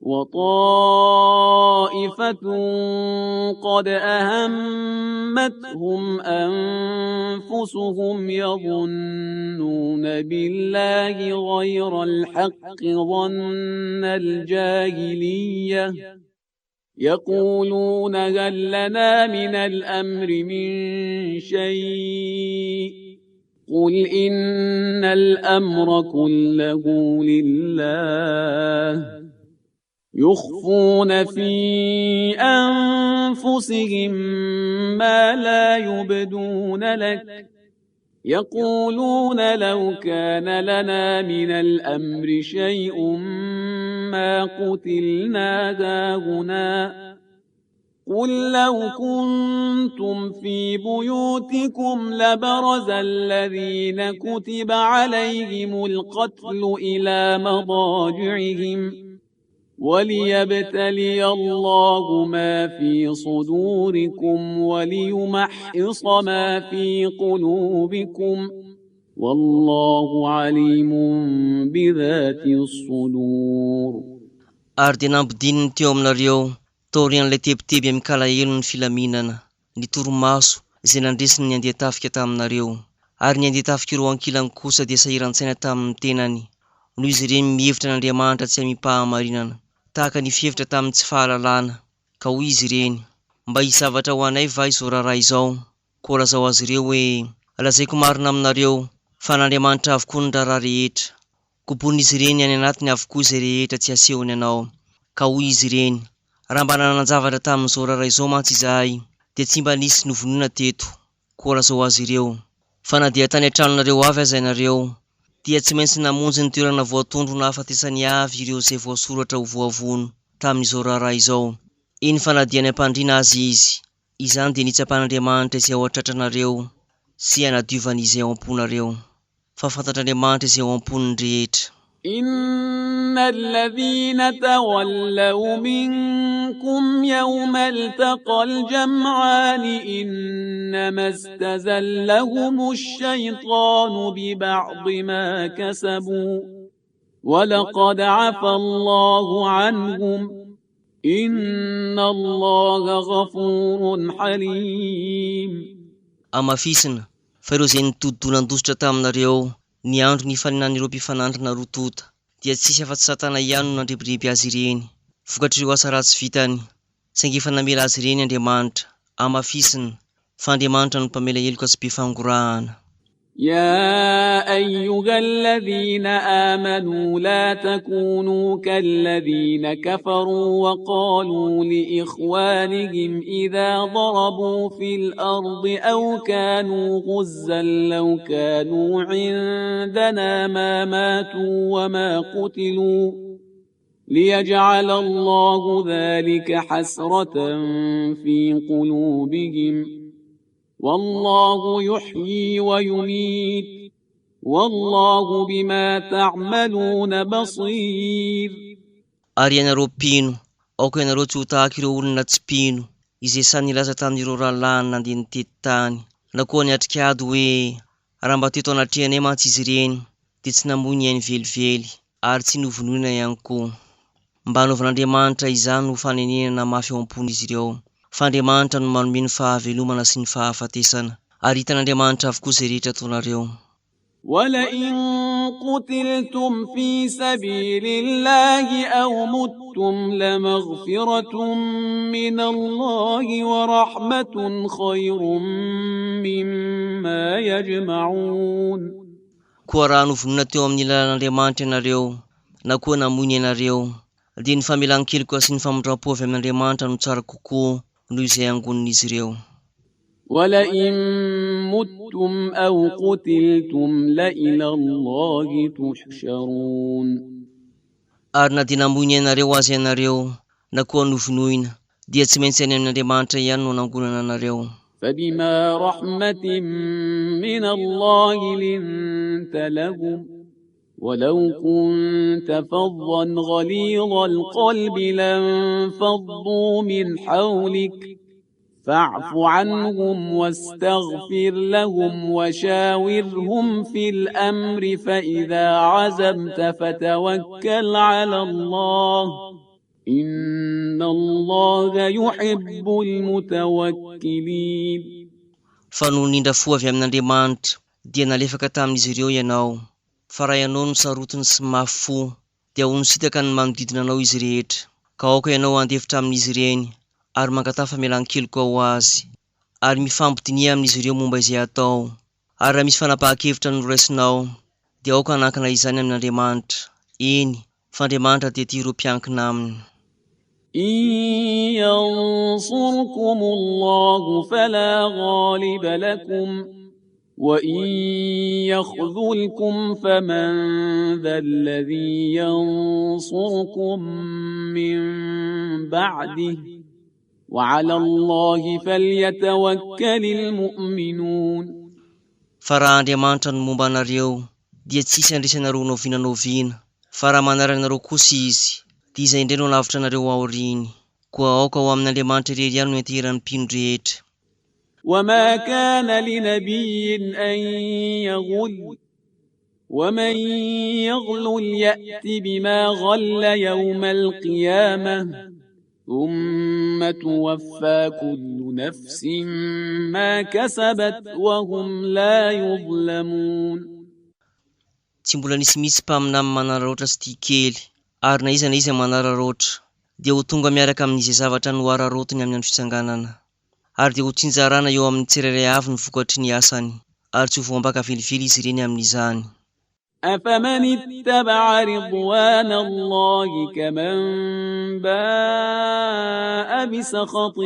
وطائفة قد أهمتهم أنفسهم يظنون بالله غير الحق ظن الجاهلية يقولون هل لنا من الأمر من شيء قل إن الأمر كله لله يخفون في أنفسهم ما لا يبدون لك يقولون لو كان لنا من الأمر شيء ما قتلنا هاهنا قل لو كنتم في بيوتكم لبرز الذين كتب عليهم القتل إلى مضاجعهم وليبتلي الله ما في صدوركم وليمحص ما في قلوبكم والله عليم بذات الصدور. Ary dia nampidininy teo aminareo taorian'ilay tebiteby amin'ny kalahelo ny filaminana, ny toromaso izay nandresiny ny andeha tafika taminareo, ary ny andeha tafika ireo ankilany kosa dia sahiran-tsaina tamin'ny tenany, noho izy ireny mihevitra n'Andriamanitra tsy amim-pahamarinana, tahaka ny fihevitra tamin'ny tsy fahalalana, ka hoy izy ireny: mba hisavatra ho anay va izao raharaha izao? Koa lazao azy ireo hoe: lazaiko marina aminareo fa n'Andriamanitra avokoa ny raharaha rehetra. Kopon'izy ireny any anatiny avokoa izay rehetra tsy asehony anao. Ka hoy izy ireny: raha mba nanan-javatra tamin'izao raharaha izao mantsy izahay, dia tsy mba nisy novonoina teto. Koa lazao azy ireo: fa na dia tany an-tranonareo avy aza ianareo, dia tsy maintsy namonjy ny toerana voatondro na hafatesany avy ireo izay voasoratra ho voavono tamin'izao raharaha izao. Iny fa na dia ny ampandriana azy izy, izany dia nitsapan'Andriamanitra izay ao an-tratranareo sy hanadiovany izay ao am-ponareo. Fa fantatr'Andriamanitra izay ao am-poniny rehetra. إن الذين تولوا منكم يوم التقى الجمعان إنما استزلهم الشيطان ببعض ما كسبوا ولقد عفى الله عنهم إن الله غفور حليم. Amafisina, fa ireo izay nitodidonan-dosotra taminareo ny andro ny faninan'ireo mpifanandrana rotota, dia tsisy afa-tsy Satana ihany no nandribiriby azy ireny, vokatr'ireo asa ratsy vitany, saingy efa namela azy ireny Andriamanitra. Amafisina, fa Andriamanitra no mpamela heloka sy be fangorahana. يا أيها الذين آمنوا لا تكونوا كالذين كفروا وقالوا لإخوانهم إذا ضربوا في الأرض أو كانوا غزا لو كانوا عندنا ما ماتوا وما قتلوا ليجعل الله ذلك حسرة في قلوبهم والله يحيي ويميت والله بما تعملون بصير. Ary ianareo mpino, aoka ianareo tsy ho tahaka ireo olona tsy mpino, izay samy nilaza tamin'ireo rahalahy nandeha nitety tany, na koa niatrikady hoe raha mba teto anatrehanay mantsy izy ireny, dia tsy namoy ny ainy velively, ary tsy novonoina ihany koa. Mba hanaovan'Andriamanitra izany ho fanenenana mafy eo am-pon'izy ireo. Fa Andriamanitra no manome ny fahavelomana sy ny fahafatesana, ary hitan'Andriamanitra avokoa izay rehetra ataonareo. ولئن قتلتم في سبيل الله أو متم لمغفرة من الله ورحمة خير مما يجمعون. Koa raha novonona teo amin'ny lalan'Andriamanitra ianareo, na koa namoy ianareo, dia ny famelan-keloka sy ny famondram-po avy amin'Andriamanitra no tsara kokoa noho izay angonin'izy ireo. ولئن متم أو قتلتم لإلى الله تحشرون. Ary na dia namoy ianareo azy ianareo, na koa novonoina, dia tsy maintsy any amin'Andriamanitra ihany no anangonana anareo. فبما رحمة من الله لنت لهم ولو كنت فظا غليظ القلب لانفضوا من حولك فاعف عنهم واستغفر لهم وشاورهم في الأمر فإذا عزمت فتوكل على الله إن الله يحب المتوكلين. Fa no nindra fo avy amin'Andriamanitra, dia nalefaka tamin'izy ireo ianao, fa raha ianao no sarotiny sy mafy fo, dia honositaka ny manodidina anao izy rehetra, ka aoka ianao andefitra amin'izy ireny, ary mankatao famelan-keloka ho azy, ary mifampidinia amin'izy ireo momba izay atao, ary raha misy fanapahan-kevitra noraisinao, dia aoka hanankina izany amin'Andriamanitra. Eny, fa Andriamanitra dia tia ireo mpiankina aminy. إن ينصركم الله فلا غالب لكم وإن يخذلكم فمن ذا الذي ينصركم من بعده وعلى الله فليتوكل المؤمنون. Fa raha Andriamanitra no momba anareo, dia tsisy andrisanareo novinanoviana, fa raha manara anareo kosa izy, dia izay indray no lavitra anareo aoriny, koa aoka ho amin'Andriamanitra irery ihany no enteran'ny mpino rehetra. وما كان لنبي أن يغل ومن يغل يأت بما غل يوم القيامة ثم توفى كل نفس ما كسبت وهم لا يظلمون. Tsy mbola nisy mihitsy mpaminamy manararaotra sy tia kely, ary na iza manararaotra, dia ho tonga miaraka amin'izay zavatra no araraotiny amin'ny andro fitsanganana, ary dia ho tsinjarana eo amin'ny tsirairay avy ny vokatry ny asany, ary tsy ho voambaka velively izy ireny amin'izany. أفمن اتبع رضوان الله كمن باء بسخط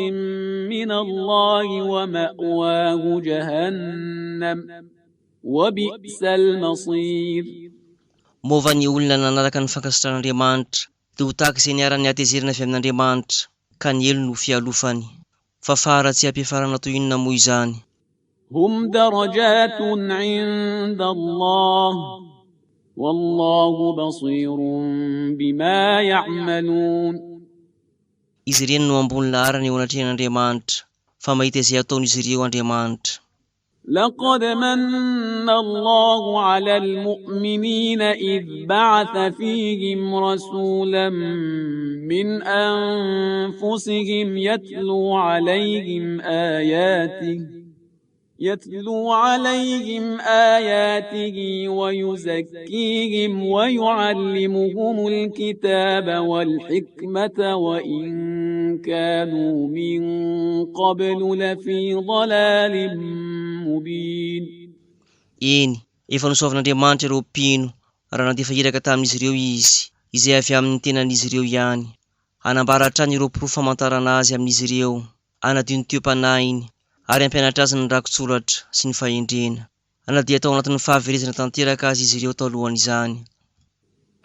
من الله ومأواه جهنم وبئس المصير. Mova ny olona nanaraka ny fankasitrahan'Andriamanitra, dia ho tahaka izay niara-ny atezerina avy amin'Andriamanitra, ka ny elo no fialofany, fa faratsy ampiafarana toy inona moa izany. هم درجات عند الله والله بصير بما يعملون izy ireny no ambony laharany eo anatrehan'Andriamanitra fa mahita izay ataon'izy ireo Andriamanitra. لقد من الله على المؤمنين إذ بعث فيهم رسولا من أنفسهم يتلو عليهم آياته ويزكيهم ويعلمهم الكتاب والحكمة وإن كانوا من قبل لفي ضلال مبين. Eny, efa nosoavan'Andriamanitra ireo mpino raha nandefa iraka tamin'izy ireo izy, izay avy amin'ny tenan'izy ireo ihany. Anambara hatrany ireo mpirofamantarana azy amin'izy ireo, anadio ny teo-panahiny, ary ampianatra azy ny rakotsoratra sy ny fahendrena. Anadia tao anatin'ny fahaverezana tanteraka azy izy ireo talohan'izany.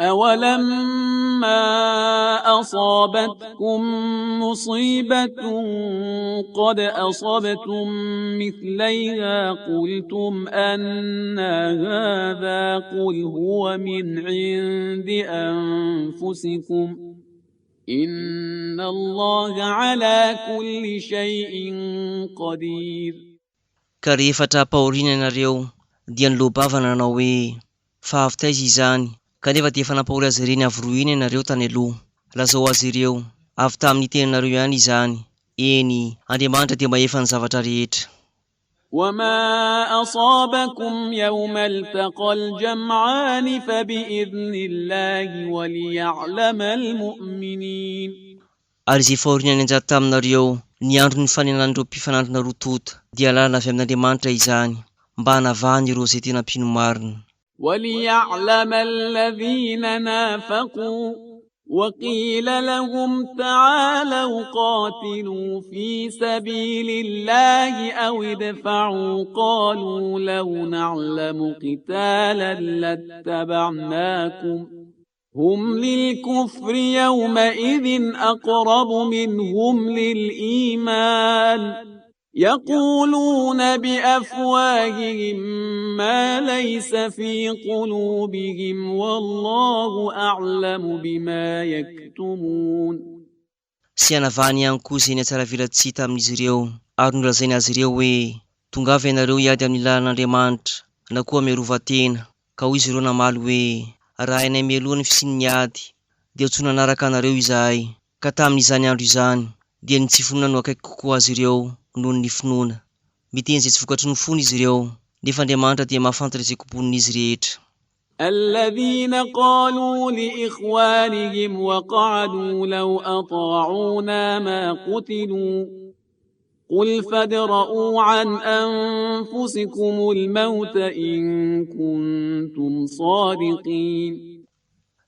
أولما أصابتكم مصيبة قد أصبتم مثليها قلتم أن هذا قل هو من عند أنفسكم إن الله على كل شيء قدير. Ka rehefa trapaorina ianareo dia nilobavana nanao hoe fa avy taiza izany, kanefa dia efa nampahory azy ireny avy roina ianareo tany aloha. Lazao azy ireo, avy tamin'ny tenanareo ihany izany. Eny, Andriamanitra dia mahefa ny zavatra rehetra. وما أصابكم يوم التقى الجمعان فبإذن الله وليعلم المؤمنين. Ary izay fahoriana ny anjara taminareo ny andro ny fanenan'ireo mpifanandrina roa tota dia lalina avy amin'Andriamanitra izany, mba hanavahany ireo izay tena mpino marina. وليعلم الذين نافقوا وقيل لهم تعالوا قاتلوا في سبيل الله أو ادفعوا قالوا لو نعلم قتالا لاتبعناكم هم للكفر يومئذ أقرب منهم للإيمان يقولون بأفواههم ما ليس في قلوبهم والله أعلم بما يكتمون. Sy hanavahany ihany koa izay ny atsaravilatsy hita amin'izy ireo, ary nolazainy azy ireo hoe tongava ianareo hiady amin'ny lalan'Andriamanitra na koa miarovan-tena, ka hoy izy ireo namaly hoe raha ianay mialohan'ny fisian'ny ady dia tsy nanaraka anareo izahay. Ka tamin'izany andro izany dia ny tsy finoana no akaiky kokoa azy ireo noho ny finoana. Miteny izay tsy vokatry ny fony izy ireo, nefa Andriamanitra dia mahafantatra izay kobonin'izy rehetra. الذين قالوا لإخوانهم وقعدوا لو أطاعونا ما قتلوا قل فادرءوا عن أنفسكم الموت إن كنتم صادقين.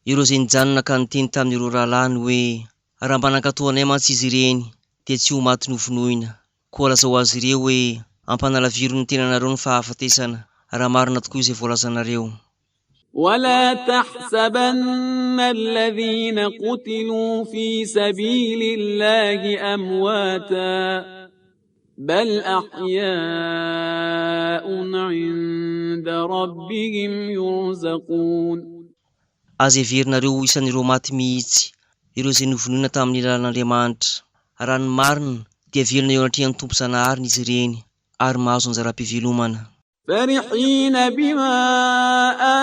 Ireo izay nijanona ka niteny tamin'ireo rahalany hoe raha mba nankatoanay mantsy izy ireny dia tsy ho maty novonoina. Koa lazao azy ireo hoe ampanalaviry ny tenanareo ny fahafatesana raha marina tokoa izay voalazanareo. ولا تحسبن الذين قتلوا في سبيل الله أمواتا بل أحياء عند ربهم يرزقون. Aza heverinareo isan'ireo maty mihitsy ireo izay novonoina tamin'ny lalan'Andriamanitra. Raha ny marina dia velona eo anatrehan'ny tompo zanahariny izy ireny ary mahazo anjara-pivelomana. فرحين بما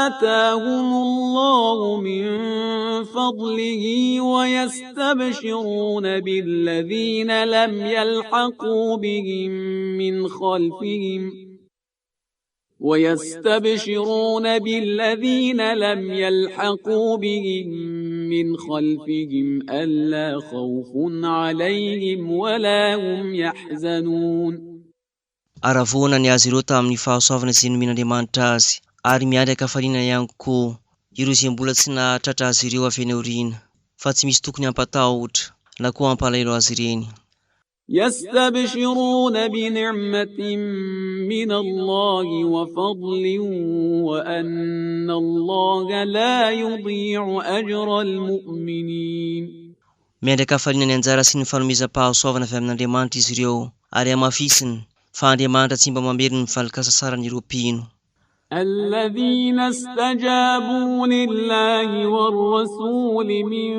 آتاهم الله من فضله ويستبشرون بالذين لم يلحقوا بهم من خلفهم ألا خوف عليهم ولا هم يحزنون. Aravonany azy ireo tamin'ny fahasoavana izay nomen'Andriamanitra azy, ary miandry akafaliana ihany koa ireo izay mbola tsy nahatratra azy ireo avy eny aoriana, fa tsy misy tokony hampatahotra na koa hampalahelo azy ireny. يستبشرون بنعمة من الله وفضل وأن الله لا يضيع أجر المؤمنين. Miandry akafaliana ny anjara sy ny fanomezam-pahasoavana avy amin'Andriamanitra izy ireo, ary amafisiny fa Andriamanitra tsy mba mameriny mivalikasa sara ny ireo mpino. الذين استجابوا لله والرسول من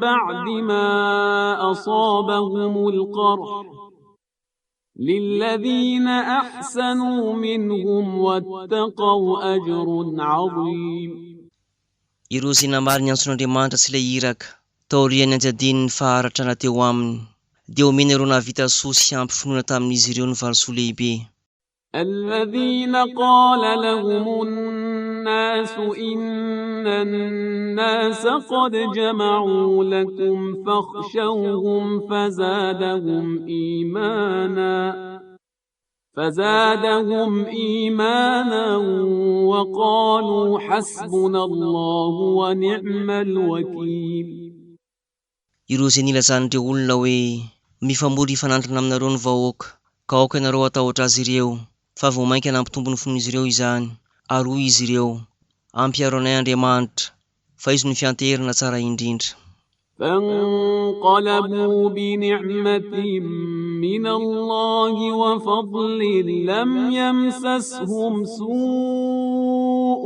بعد ما أصابهم القرح للذين أحسنوا منهم واتقوا أجر عظيم. Ireo izay namaly ny antson'Andriamanitra sy ilay iraka tao aorian'ny anjadiny ny faharatra teo aminy dia omena ireo nahavita soa sy ampy finoana tamin'izy ireo ny valosoa lehibe. الذين قال لهم الناس إن الناس قد جمعوا لكم فاخشوهم فزادهم إيمانا وقالوا حسبنا الله ونعم الوكيل. Ireo izay nilazan'ireo olona hoe mifamory ifanandrana aminareo ny vahoaka ka aoka ianareo atahotra azy ireo fa vao mainka nampitombony fon'izy ireo izany ary hoy izy ireo ampiaro anay Andriamanitra fa izy no fiantehrana tsara indrindra. فانقلبوا بنعمة من الله وفضل لم يمسسهم سوء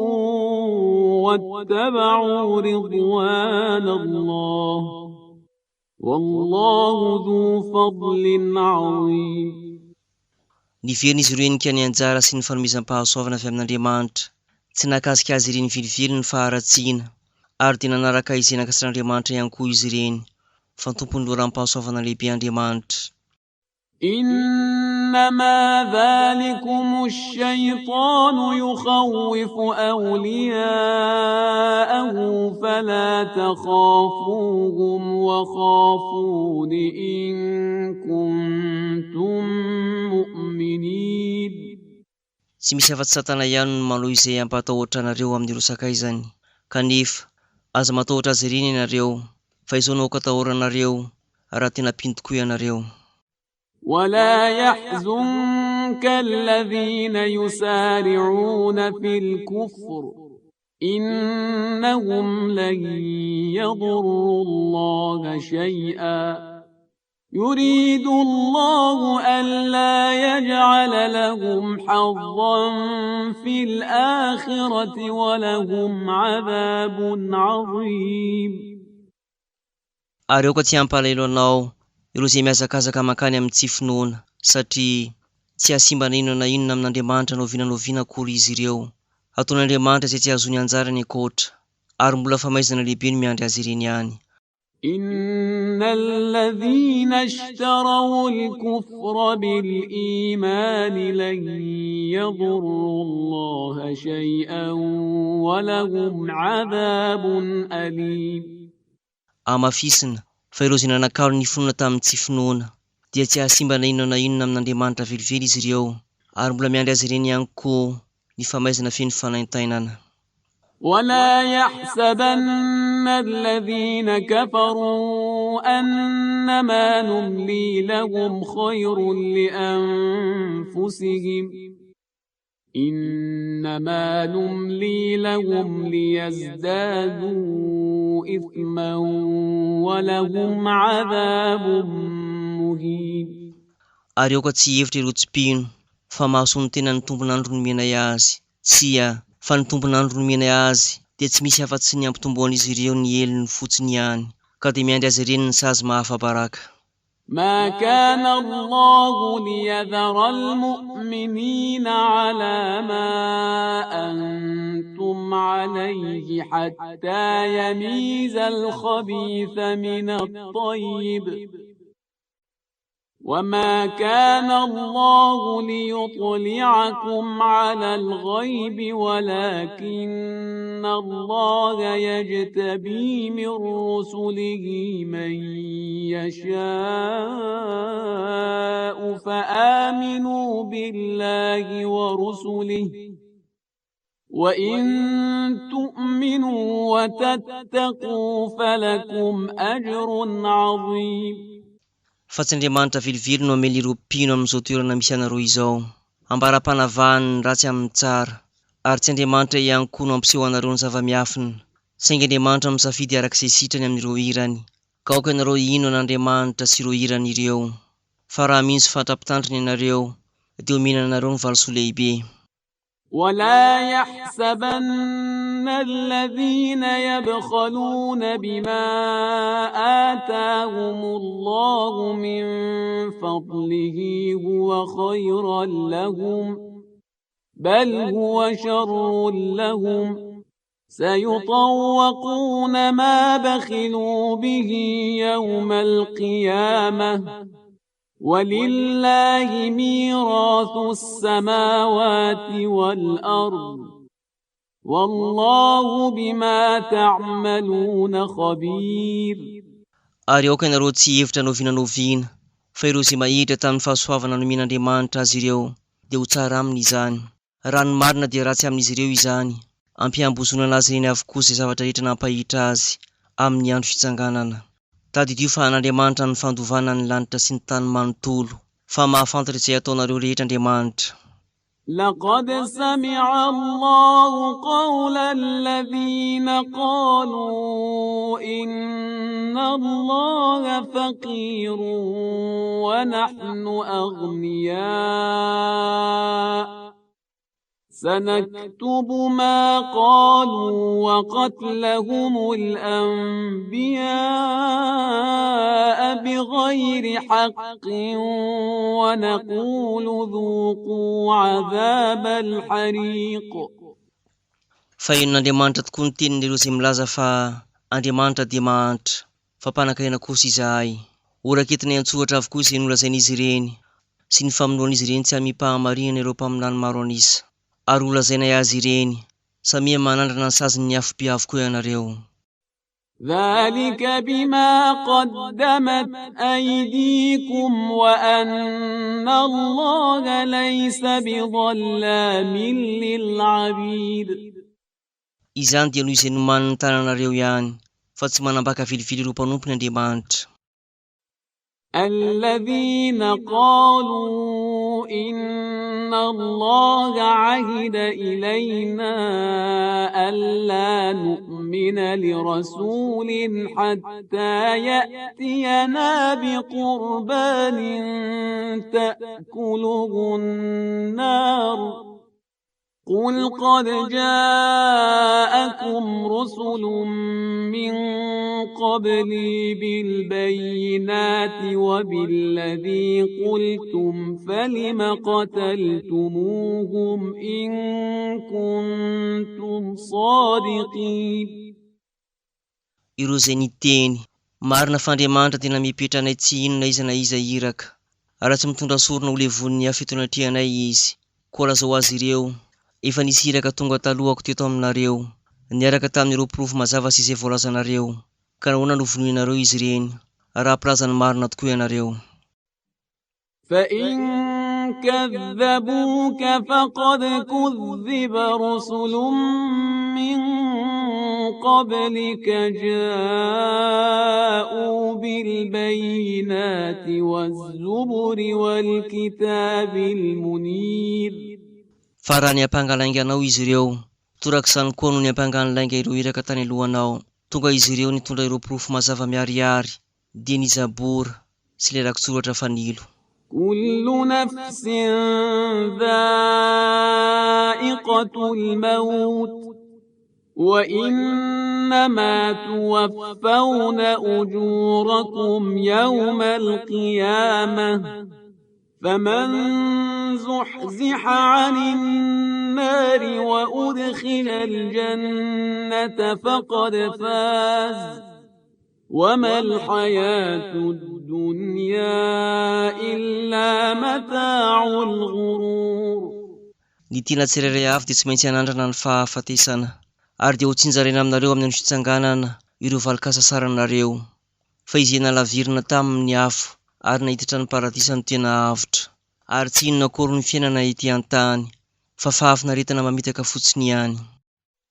واتبعوا رضوان الله والله ذو فضل عظيم. Niverina izy ireo enika ny anjara sy ny fanomezam-pahasoavana avy amin'Andriamanitra, tsy nakasika azy ireny vilivily ny faharatsiana, ary dia nanaraka izay nakasitr'Andriamanitra ihany koa izy ireny, fa ny tompony loharam-pahasoavana lehibe Andriamanitra. إنما ذلكم الشيطان يخوف أولياءه فلا تخافوهم وخافون إن كنتم مؤمنين. Tsy misy afa-tsy Satana ihany no maloha izay ampatahotra anareo amin'ireo sakaizany, kanefa aza matahotra azy ireny ianareo fa izao no katahoranareo raha tena mpino tokoa ianareo. ولا يحزنك الذين يسارعون في الكفر إنهم لن يضروا الله شيئا يريد الله ألا يجعل لهم حظا في الآخرة ولهم عذاب عظيم. Areo ka tsy hampalahelo anao ireo izay mihazakazaka makany amin'ny tsy finoana, satria tsy hasimba na inona na inona amin'Andriamanitra noviana akory izy ireo. Ataon'Andriamanitra izay tsy azony anjarany ankoatra, ary mbola famaizana lehibe no miandry azy ireny ihany. إن الذين اشتروا الكفر بالإيمان لن يضروا الله شيئا ولهم عذاب أليم. Amafisina fa ireo izay nanakalo ny finoana tamin'ny tsy finoana dia tsy hasimba na inona amin'Andriamanitra velively izy ireo, ary mbola miandry azy ireny ihany koa ny famaizana feno fanaintainana. ولا يحسبن الذين كفروا أنما نملي لهم خير لأنفسهم إنما نملي لهم ليزدادوا إثما ولهم عذاب مهين. Ary aoka tsy hevitra ireo tsipino fa mahasoa ny tena ny tombon'andro nomenay azy, tsia fa ny tombon'andro nomenay azy dia tsy misy afa-tsy ny ampitomboan'izy ireo ny eliny fotsiny ihany, ka dia miandry azy ireny ny sazy mahafa-baraka. ما كان الله ليذر المؤمنين على ما أنتم عليه حتى يميز الخبيث من الطيب وما كان الله ليطلعكم على الغيب ولكن الله يجتبي من رسله من يشاء فآمنوا بالله ورسله وإن تؤمنوا وتتقوا فلكم أجر عظيم. Fa tsy Andriamanitra vilivily no amely ireo mpino amin'izao toerana misy anareo izao, ambara-panavahany ny ratsy amin'ny tsara, ary tsy Andriamanitra ihany koa no ampiseho anareo ny zava-miafina, saingy Andriamanitra misafidy arak'izay sitrany amin'ireo irany, ka aoka ianareo ino an'Andriamanitra sy ireo irany ireo, fa raha misy fahatrampitandriny ianareo dia omena anareo ny valosoa lehibe. ولا يحسبن الذين يبخلون بما آتاهم الله من فضله هو خيرا لهم بل هو شر لهم سيطوقون ما بخلوا به يوم القيامة ولله ميراث السماوات والأرض والله بما تعملون خبير. Ary aoka ianareo tsy hevitra novinanoviana fa ireo izay mahitra tamin'ny fahasoavana nomen'Andriamanitra azy ireo dia ho tsara aminy izany. Raha ny marina dia ratsy amin'izy ireo izany, ampiambozonana azy ireny avokoa izay zavatra rehetra nampahitra azy amin'ny andro fitsanganana. Tadidio fa an'Andriamanitra ny fandovana ny lanitra sy ny tany manontolo, fa mahafantatra izay ataonareo rehetra Andriamanitra. لقد سمع الله قول الذين قالوا إن الله فقير ونحن أغنياء سنكتب ما قالوا وقتلهم الأنبياء بغير حق ونقول ذوقوا عذاب الحريق. Fahenon'Andriamanitra tokoa ny tenin'ireo izay milaza fa Andriamanitra dia mahantra, fa mpanankarena kosa izahay. Oraketiny antsohatra avokoa izay nolazain'izy ireny sy ny famonoan'izy ireny tsy amipahamarina ireo mpaminany maro anisa. Ary olazainay azy ireny, samia manandrana ny saziny ny afobe avokoa ianareo. ذلك بما قدمت أيديكم وأن الله ليس بظلام للعبيد. Izany dia noho izay nomaniny ny tananareo ihany, fa tsy manambaka vilivily ireo mpanompony Andriamanitra. الذين قالوا إن الله عهد إلينا ألا نؤمن لرسول حتى يأتينا بقربان تأكله النار قل قد جاءكم رسل من قبلي بالبينات وبالذي قلتم فلم قتلتموهم إن كنتم صادقين. Ireo izay niteny, marina fa Andriamanitra tena mipetra anay tsy inona iza na iza iraka, raha tsy mitondra sorona ho levon'ny afitonatrianay izy. Koa lazao azy ireo, efa nisy iraka tonga talohako teto aminareo, niaraka tamin'ireo porofo mazava sy izay voalazanareo, ka nahoana no vonoinareo izy ireny, raha pilazany marina tokoa ianareo. فإن كذبوك فقد كذب رسل من قبلك جاءوا بالبينات والزبر والكتاب المنير. Fa raha ny ampangalainganao izy ireo, torak'izany koa no ny ampangalainga ireo iraka tany alohanao, tonga izy ireo nitondra ireo porofo mazava miharihary, dia ny zabora sy ilay lakin-tsoratra fanilo. كل نفس ذائقة الموت وإنما توفون أجوركم يوم القيامة فمن زحزح عن النار وأدخل الجنة فقد فاز وما الحياة الدنيا إلا متاع الغرور. Ny tiana tsirairay avy dia tsy maintsy hanandrana ny fahafatesana, ary dia ho tsinjaraina aminareo amin'ny andro fitsanganana ireo valikasasaranareo. Fa izy nalavirina tamin'ny afo ary nahitatra ny paradisa no tena avotra, ary tsy inona akory ny fiainana ety an-tany fa fahafinaretana mamitaka fotsiny ihany.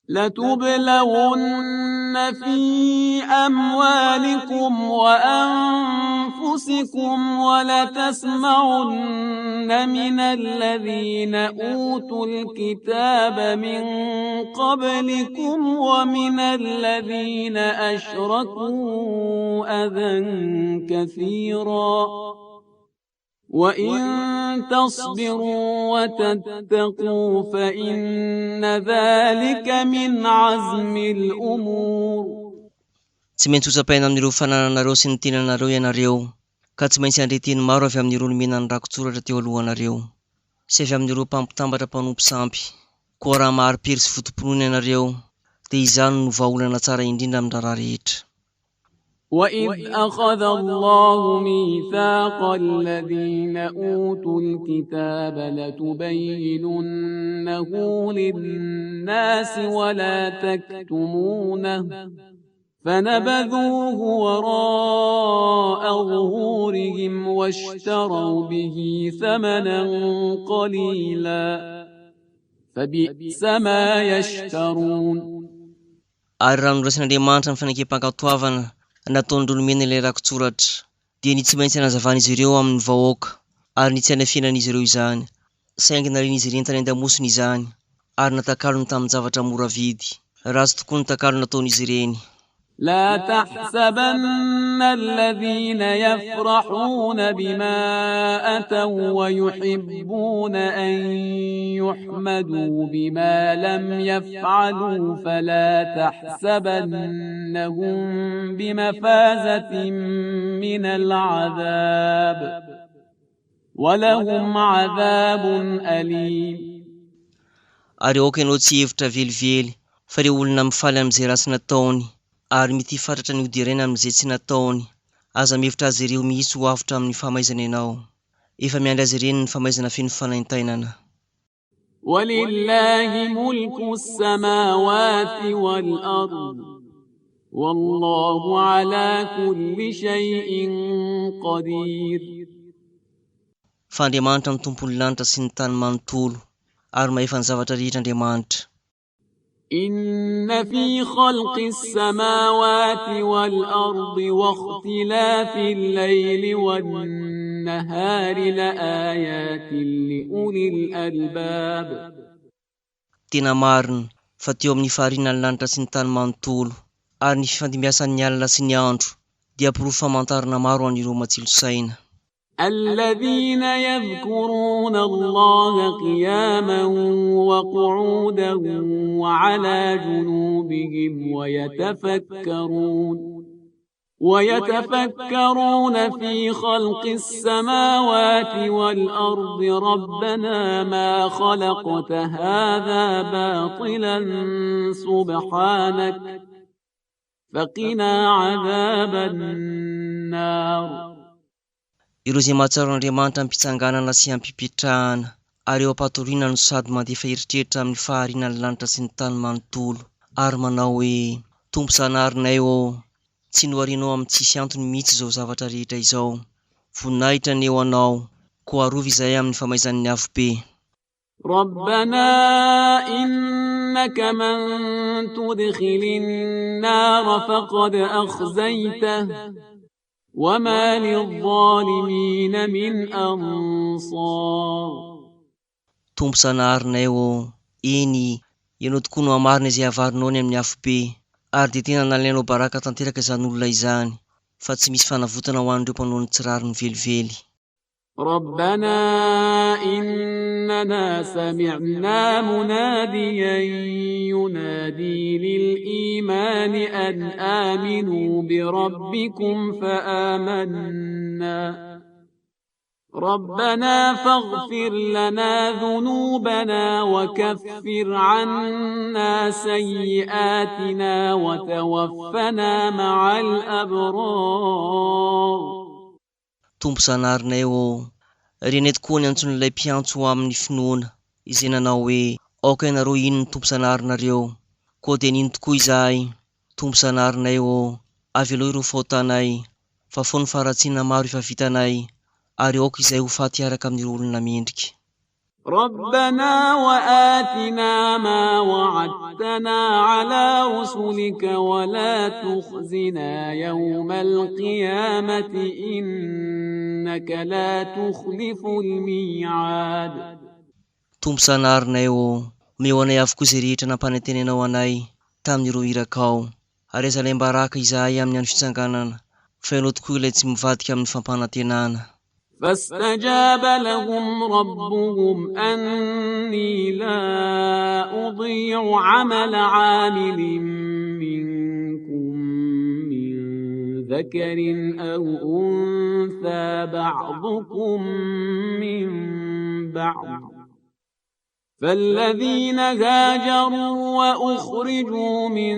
لتبلون في أموالكم وأنفسكم ولتسمعن من الذين أوتوا الكتاب من قبلكم ومن الذين أشركوا أذى كثيرا وإن تصبروا وتتقوا فإن ذلك من عزم الأمور. Tsy maintsy hosapaina amin'ireo fanananareo sy ny tenanareo ianareo, ka tsy maintsy handretiny maro avy amin'ireo nomenany rakotsoratra teo alohanareo, sy avy amin'ireo mpampitambatra mpanompo sampy, koa raha mahari-pery sy fotom-pinoana ianareo, dia izany no vahaolana tsara indrindra amin'ny raha rehetra. وإذ أخذ الله ميثاق الذين أوتوا الكتاب لتبيننه للناس ولا تكتمونه فنبذوه وراء ظهورهم واشتروا به ثمنا قليلا فبئس ما يشترون. Ary raha norasin'Andriamanitra ny fanakeam-pankatoavana nataon'ireo nomena ilay rakotsoratra, dia ny tsy maintsy hanazavana izy ireo amin'ny vahoaka, ary ny tsy hanafianan'izy ireo izany, saingy nariana izy ireny tany an-damosiny izany, ary natakalony tamin'ny zavatra mora vidy. Ratsy tokoa ny takalo nataon'izy ireny. لا تحسبن الذين يفرحون بما أتوا ويحبون أن يحمدوا بما لم يفعلوا فلا تحسبنهم بمفازة من العذاب ولهم عذاب أليم. Ary aoka ianao tsy hevitra velively fa ireo olona mifaly amin'izay ratsy nataony, ary mity fatratra ny hodiraina amin'izay tsy nataony, aza mihevitra azy ireo mihitsy ho avotra amin'ny famaizana ianao, efa miandry azy ireny ny famaizana feno fanaintainana. ولله ملك السماوات والأرض والله على كل شيء قدير. Fa Andriamanitra ny tompony lanitra sy ny tany manontolo, ary mahefa ny zavatra rehetra Andriamanitra. إن في خلق السماوات والأرض واختلاف الليل والنهار لآيات لأولي الألباب. Tena marina fa teo amin'ny faharinan'ny lanitra sy ny tany manontolo, ary ny fifandimbiasan'ny alina sy ny andro, dia pirofo-famantarana maro an'ireo matsilo saina. الذين يذكرون الله قياما وقعودا وعلى جنوبهم ويتفكرون في خلق السماوات والأرض ربنا ما خلقت هذا باطلا سبحانك فقنا عذاب النار. Ireo izay mahatsiaro Andriamanitra ampitsanganana sy ampipitrahana, ary eo ampatoriana no sady mandefa eritreritra amin'ny faharinan'ny lanitra sy ny tany manontolo, ary manao hoe: Tompo sanarinay ô, tsy noharianao amin'ny tsisy antony mihitsy izao zavatra rehetra izao, voninahitra ny eo anao, koa arovy izay amin'ny famaizan'ny avobe. ربنا إنك من تدخل النار فقد أخزيته وما للظالمين من أنصار. Tompo sanarinay ô, eny, ianao tokoa no hamarina izay avarinao ny amin'ny avobe, ary dia tena nalainao baraka tanteraka izany olona izany, fa tsy misy fanavotana ho an'ireo mpanao ny tsirariny velively. ربنا إننا سمعنا مناديا ينادي للإيمان أن آمنوا بربكم فآمنا ربنا فاغفر لنا ذنوبنا وكفر عنا سيئاتنا وتوفنا مع الأبرار. Tompo sanarinay ô, reny tokoa ny antson'ilay mpiantso amin'ny finoana, izay nanao hoe: aoka ianareo ino ny tompo sanarinareo, koa dia nino tokoa izahay. Tompo sanarinay ô, avy aloha ireo faotanay, fa fao ny faharatsiana maro efa vitanay, ary aoka izay ho faty araka amin'ireo olona mendrika. ربنا وآتنا ما وعدتنا على رسلك ولا تخزنا يوم القيامة إنك لا تخلف الميعاد. Tompo sanarinay ô, omeo anay avokoa izay rehetra nampanantenanao anay tamin'ireo irakao, ary aza lay mbaraka izahay amin'ny andro fitsanganana, fa ianao tokoa ilay tsy mivadika amin'ny fampanantenana. فاستجاب لهم ربهم أني لا أضيع عمل عامل منكم من ذكر أو أنثى بعضكم من بعض فالذين هاجروا وأخرجوا من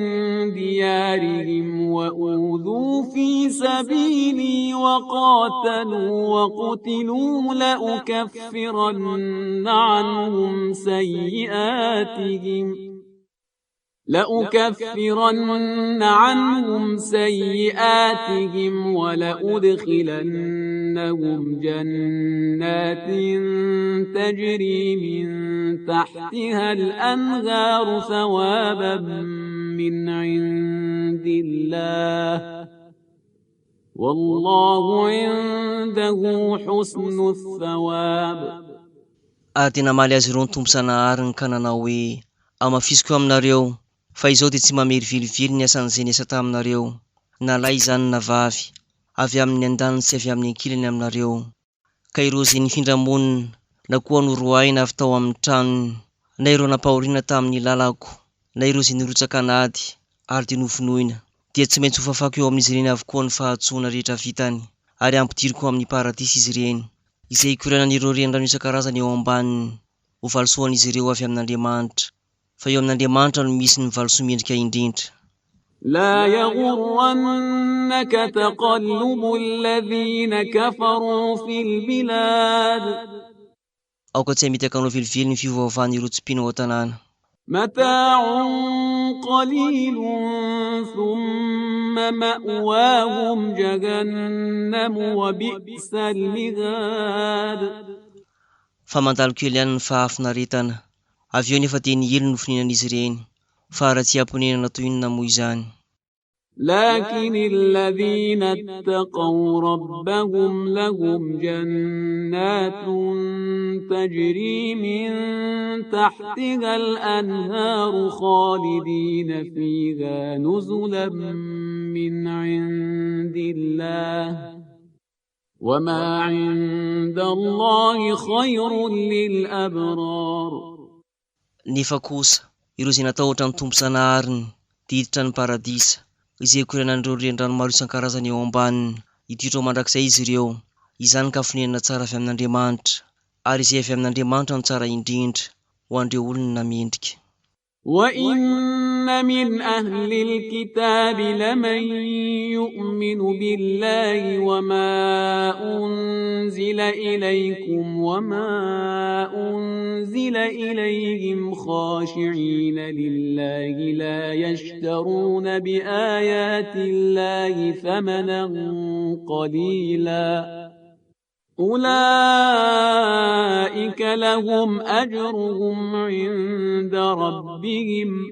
ديارهم وأوذوا في سبيلي وقاتلوا وقتلوا لأكفرن عنهم سيئاتهم ولأدخلنهم جنات تجري من تحتها الأنهار ثوابا من عند الله والله عنده حسن الثواب. Tena maly azy ireo ny tompo-tsanahary ny kananao hoe amafisiko aminareo fa izao dia tsy mamery vilivily ny asan'izay niasa taminareo na lahy izany na vavy avy amin'ny andaniny sy avy amin'ny ankilany aminareo ka ireo izay nifindra monina na koa noroaina avy tao amin'ny tranony na ireo nampahoriana tamin'ny lalako na ireo izay nirotsaka anady ary dia novonoina dia tsy maintsy ho fafako eo amin'izy ireny avokoa ny fahatsoana rehetra vitany ary ampidiriko amin'ny paradisy izy ireny izay ikoranan'ireo renirano isan-karazany eo ambaniny ho valosoan'izy ireo avy amin'Andriamanitra fa eo amin'Andriamanitra no misy ny valosoa mendrika indrindra. لا يغرنك تقلب الذين كفروا في البلاد aoka tsy hamitaka anao vilivily ny fiovaovan'ireo tsipinao an-tanàna. متاع قليل ثم مأواهم جهنم وبئس المهاد. Fa mandalo kely ihany ny fahafinaretana avy eo nefa dia ny elo no fininan'izy ireny fa raha-tsy amponenana toy inona moa izany. لكن الذين اتقوا ربهم لهم جنات تجري من تحتها الأنهار خالدين فيها نزلا من عند الله وما عند الله خير للأبرار. Nefa kosa ireo izay natahotra ny tompo-tsanahariny dia hiditra ny paradisa izay ikoranan'ireo renirano maro isan-karazany eo ambaniny hiditra ao mandrakizay izy ireo izany ka fonenana tsara avy amin'Andriamanitra ary izay avy amin'Andriamanitra no tsara indrindra ho andreo olona mendrika. وإن من أهل الكتاب لمن يؤمن بالله وما أنزل إليكم وما أنزل إليهم خاشعين لله لا يشترون بآيات الله ثمنا قليلا أولئك لهم أجرهم عند ربهم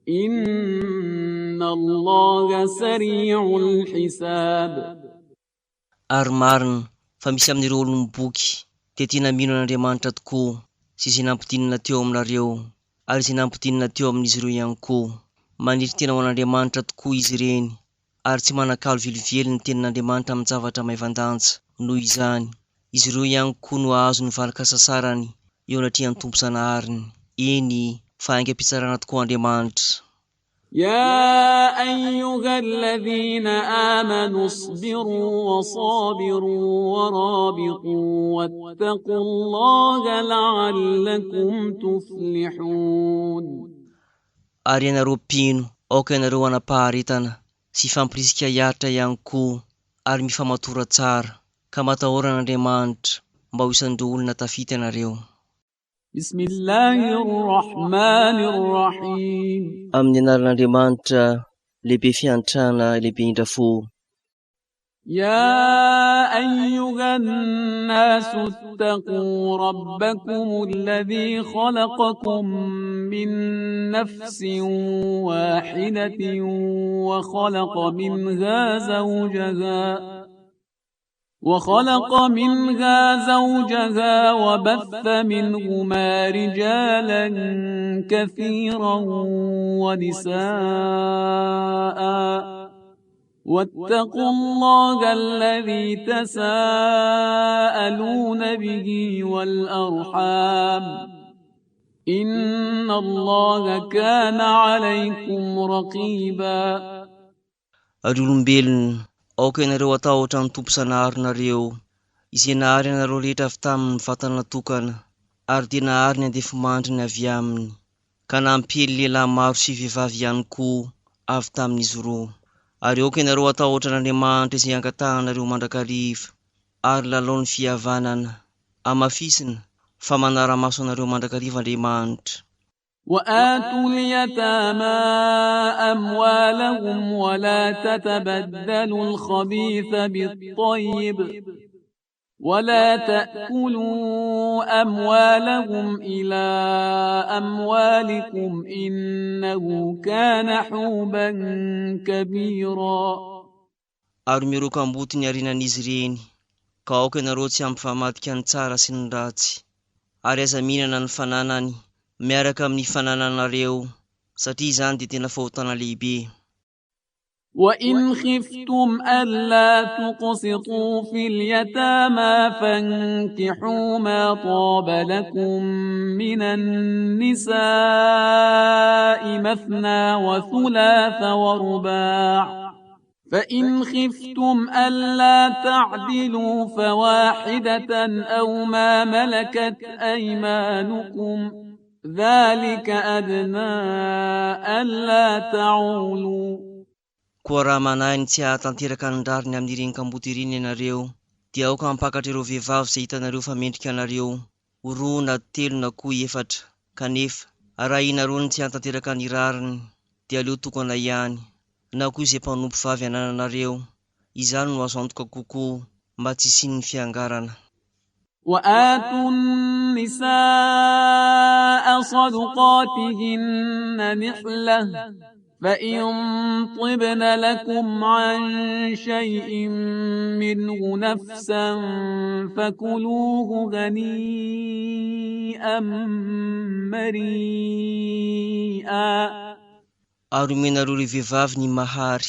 إن الله سريع الحساب. Marina fa misy amin'ireo olom-boky dia tena mino an'Andriamanitra tokoa sy izay nampidinina teo aminareo ary izay nampidinina teo amin'izy ireo ihany koa. Maniry tena ho an'Andriamanitra tokoa izy ireny ary tsy manakalo vilively ny tenin'Andriamanitra amin'ny zavatra maivandanja. Noho izany izy ireo ihany koa no ahazo ny valin-kasasarany eo anatrehan'ny tompo-tsanahariny. Eny fa aingam-pitsarana tokoa Andriamanitra. يا أيها الذين آمنوا اصبروا وصابروا ورابطوا واتقوا الله لعلكم تفلحون. Ary ianareo mpino, aoka ianareo anapaharetana sy fampirisika hiaritra ihany koa ary mifamatora tsara ka matahoran'Andriamanitra mba ho isan'ireo olona tafita ianareo. بسم الله الرحمن الرحيم. Amin'ny anaran'Andriamanitra lehibe fiantrana lehibe indrafo. يا أيها الناس اتقوا ربكم الذي خلقكم من نفس واحدة وخلق منها زوجها وبث منهما رجالا كثيرا ونساء واتقوا الله الذي تساءلون به والأرحام إن الله كان عليكم رقيبا. Ary olombelona, aoka ianareo atahotra ny tompo sanaharinareo, izay nahary ianareo rehetra avy tamin'ny vatana natokana, ary dia nahary ny andefo-mandry ny avy aminy, ka nampely lehilahy maro sy vehivavy ihany koa avy tamin'izy roa. Ary aoka ianareo atahotra n'Andriamanitra izay ankatahanareo mandrakariva, ary lalao ny fihavanana, amafisina fa manara-maso anareo mandrakariva Andriamanitra. وآتوا اليتامى أموالهم ولا تتبدلوا الخبيث بالطيب ولا تأكلوا أموالهم إلى أموالكم إنه كان حوبا كبيرا. Ary miroka amboty ny arinan'izy ireny, ka aoka ianareo tsy ampifamadika ny tsara sy ny ratsy, ary aza mihinana ny fananany miaraka amin'ny fanananareo, satria izany dia tena fahotana lehibe. وإن خفتم ألا تقسطوا في اليتامى فانكحوا ما طاب لكم من النساء مثنى وثلاث ورباع فإن خفتم ألا تعدلوا فواحدة أو ما ملكت أيمانكم ذلك أدنى ألا تعولوا. Koa raha manahiny tsy hahatanteraka ny rariny amin'ireny kamboty ireny ianareo, dia aoka hampakatra ireo vehivavy izay hitanareo fa mendrika anareo, roa na telo na koa efatra, kanefa raha ianareo ny tsy hahatanteraka ny rariny, dia aleo tokana ihany, na koa izay mpanompo vavy anananareo, izany no azo antoka kokoa mba tsy hisian'ny fiangarana. وآتوا النساء صدقاتهن نحلة فإن طبن لكم عن شيء منه نفسا فكلوه هنيئا مريئا. Ary omenareo ilay vehivavy ny mahary,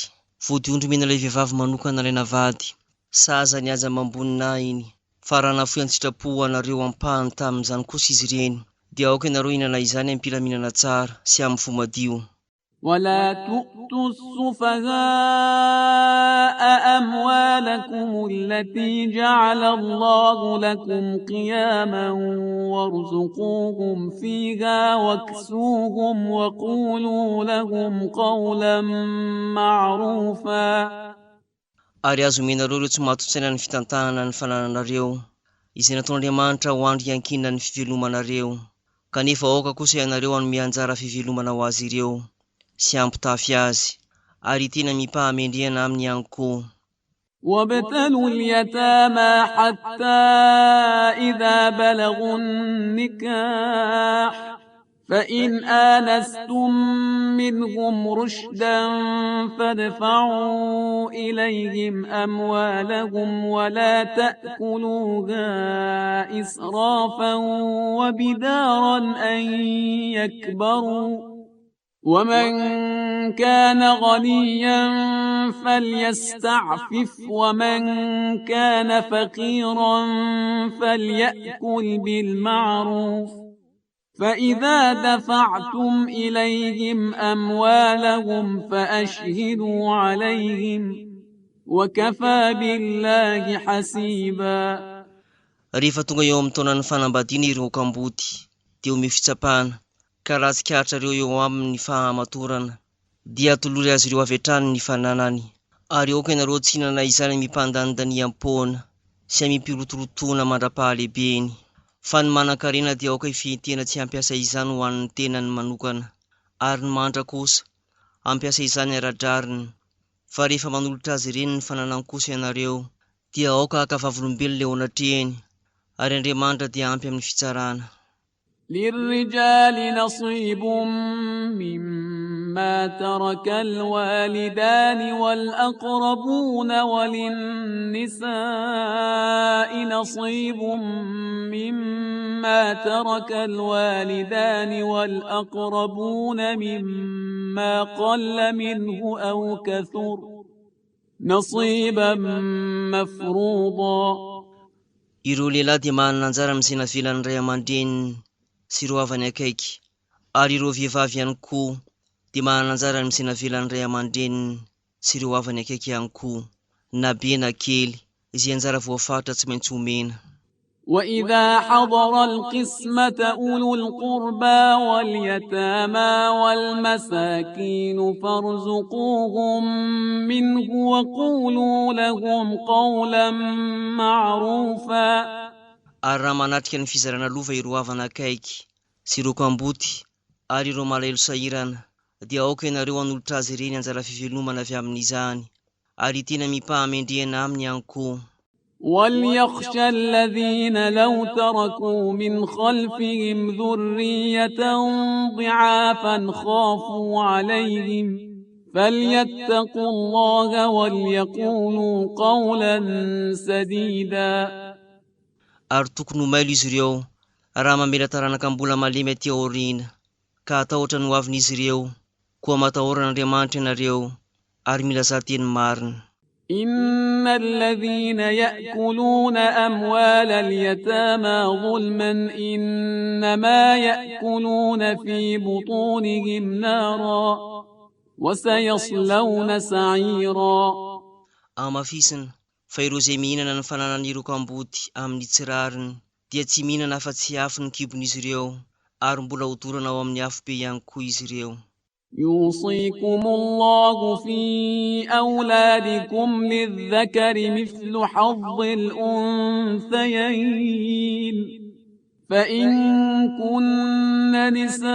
vodiondry omena ilay vehivavy manokana ilay navady, saza ny aza mambonina iny, fa raha nafoy an-tsitrapo anareo ampahany tamin'izany kosa izy ireny, dia aoka ianareo hinana izany am-pilaminana tsara sy amin'ny fo madio. ولا تؤتوا السفهاء أموالكم التي جعل الله لكم قياما وارزقوهم فيها واكسوهم وقولوا لهم قولا معروفا. Ary azo omenareo ireo tsy matontsaina ny fitantanana ny fanananareo, izay nataon'Andriamanitra ho andry iankinana ny fivelomanareo, kanefa aoka kosa ianareo hanome anjara fivelomana ho azy ireo, sy ampitafy azy, ary tena mipahamendrehana aminy ihany koa. وابتلوا اليتامى حتى إذا بلغوا النكاح فإن آنستم منهم رشدا فادفعوا إليهم أموالهم ولا تأكلوها إسرافا وبدارا أن يكبروا ومن كان غنيا فليستعفف ومن كان فقيرا فليأكل بالمعروف فإذا دفعتم إليهم أموالهم فأشهدوا عليهم وكفى بالله حسيبا. Rehefa tonga eo amin'ny taonan'ny fanambadiana ireo kamboty, dia omeo fitsapana, ka raha tsikahatra ireo eo amin'ny fahamatorana, dia tolory azy ireo avy hatrany ny fananany. Ary aoka ianareo tsy hinana izany mipandanindany am-poana sy mipirotorotoana mandra-pahalebeny, fa ny manan-karena dia aoka ifehintena tsy hampiasa izany ho an'ny tenany manokana, ary ny mantra kosa hampiasa izany ara-drariny, fa rehefa manolotra azy ireny ny fananany kosa ianareo, dia aoka hakavavolombelona eo anatrehany, ary Andriamanitra dia ampy amin'ny fitsarana. للرجال نصيب مما ترك الوالدان والأقربون وللنساء نصيب مما ترك الوالدان والأقربون مما قل منه أو كثر نصيبا مفروضا. Ireo lehilahy dia manana anjara amin'ny senavelan'ny ray aman-dreniny sy ireo havany akaiky, ary ireo vehivavy ihany koa dia manana anjara amin'ny senavelan'ny ray aman-dreniny sy ireo havany akaiky ihany koa, na be na kely, izay anjara voafaritra tsy maintsy omena. وإذا حضر القسمة أولو القربى واليتامى والمساكين فارزقوهم منه وقولوا لهم قولا معروفا. Ary raha manatrika ny fizarana lova ireo havana akaiky sy ireo kamboty ary ireo malahelo sahirana, dia aoka ianareo hanolotra azy ireny anjara fivelomana avy amin'izany, ary tena mipahamendrehana aminy ihany koa. وليخشى الذين لو تركوا من خلفهم ذرية ضعافا خافوا عليهم فليتقوا الله وليقولوا قولا سديدا. Ary tokony ho mailo izy ireo raha mamela taranaka mbola malemy aty aoriana, ka atahotra ny ho avin'izy ireo, koa matahorana Andriamanitra ianareo, ary milaza teny marina. إن الذين يأكلون أموال اليتامى ظلما إنما يأكلون في بطونهم نارا وسيصلون سعيرا. Amafisina fa ireo izay mihinana ny fananan'ireo kamboty amin'ny tsirariny dia tsy mihinana afa-tsy afo ny kibon'izy ireo, ary mbola hodorana ao amin'ny afo be ihany koa izy ireo. يوصيكم الله في أولادكم للذكر مثل حظ الأنثيين فإن كن نساء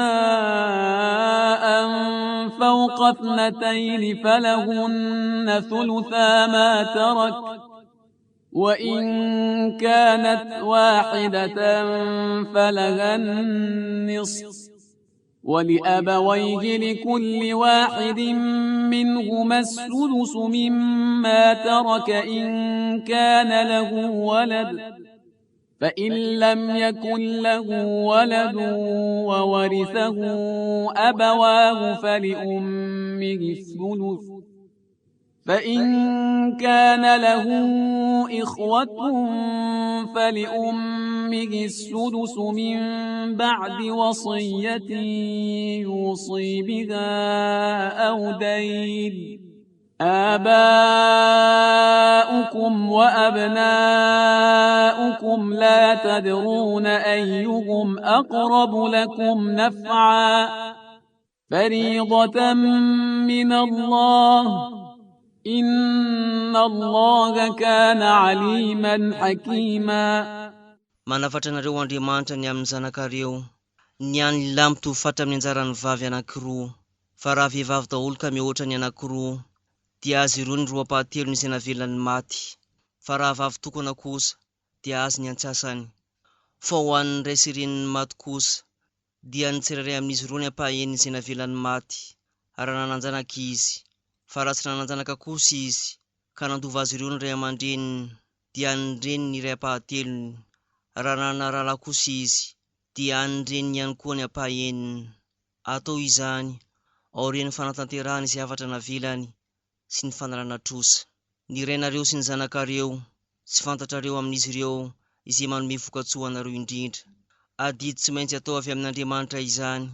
فوق 2 فلهن ثلثا ما ترك وإن كانت واحدة فلها النصف ولأبويه لكل واحد منهما السدس مما ترك إن كان له ولد فإن لم يكن له ولد وورثه أبواه فلأمه الثلث فإن كان له إخوة فلأمه السدس من بعد وصية يوصي بها أو دين. آباؤكم وأبناؤكم لا تدرون أيهم أقرب لكم نفعا فريضة من الله إن الله كان عليما حكيما. Manafatra anareo Andriamanitra ny amin'ny zanakareo, ny any lahy mitovy amin'ny anjarany vavy anankiroa, fa raha vehivavy daholo ka mihoatra ny anankiroa, dia azy ireo ny 2/3 ny senavelan'ny maty, fa raha vavy tokana kosa dia azy ny antsasany. Fa ho an'ny ray sy reniny maty kosa dia ny tsirairay amin'izy ireo ny ampahaen'ny senavelan'ny maty, raha nananjanaka izy. Fa raha tsy nananjanaka kosa izy ka nandova azy ireo ny ray aman-dreniny, dia ny reniny ny ray ampahatelony. Raha nanarala kosa izy dia ny reniny ihany koa ny ampahaeniny. Atao izany aorian'ny fanatanterahany izay hafatra navelany sy ny fanalana trosa. Ny rainareo sy ny zanakareo tsy fantatrareo amin'izy ireo izay manome vokatsoa anareo indrindra. Adidy tsy maintsy atao avy amin'Andriamanitra izany,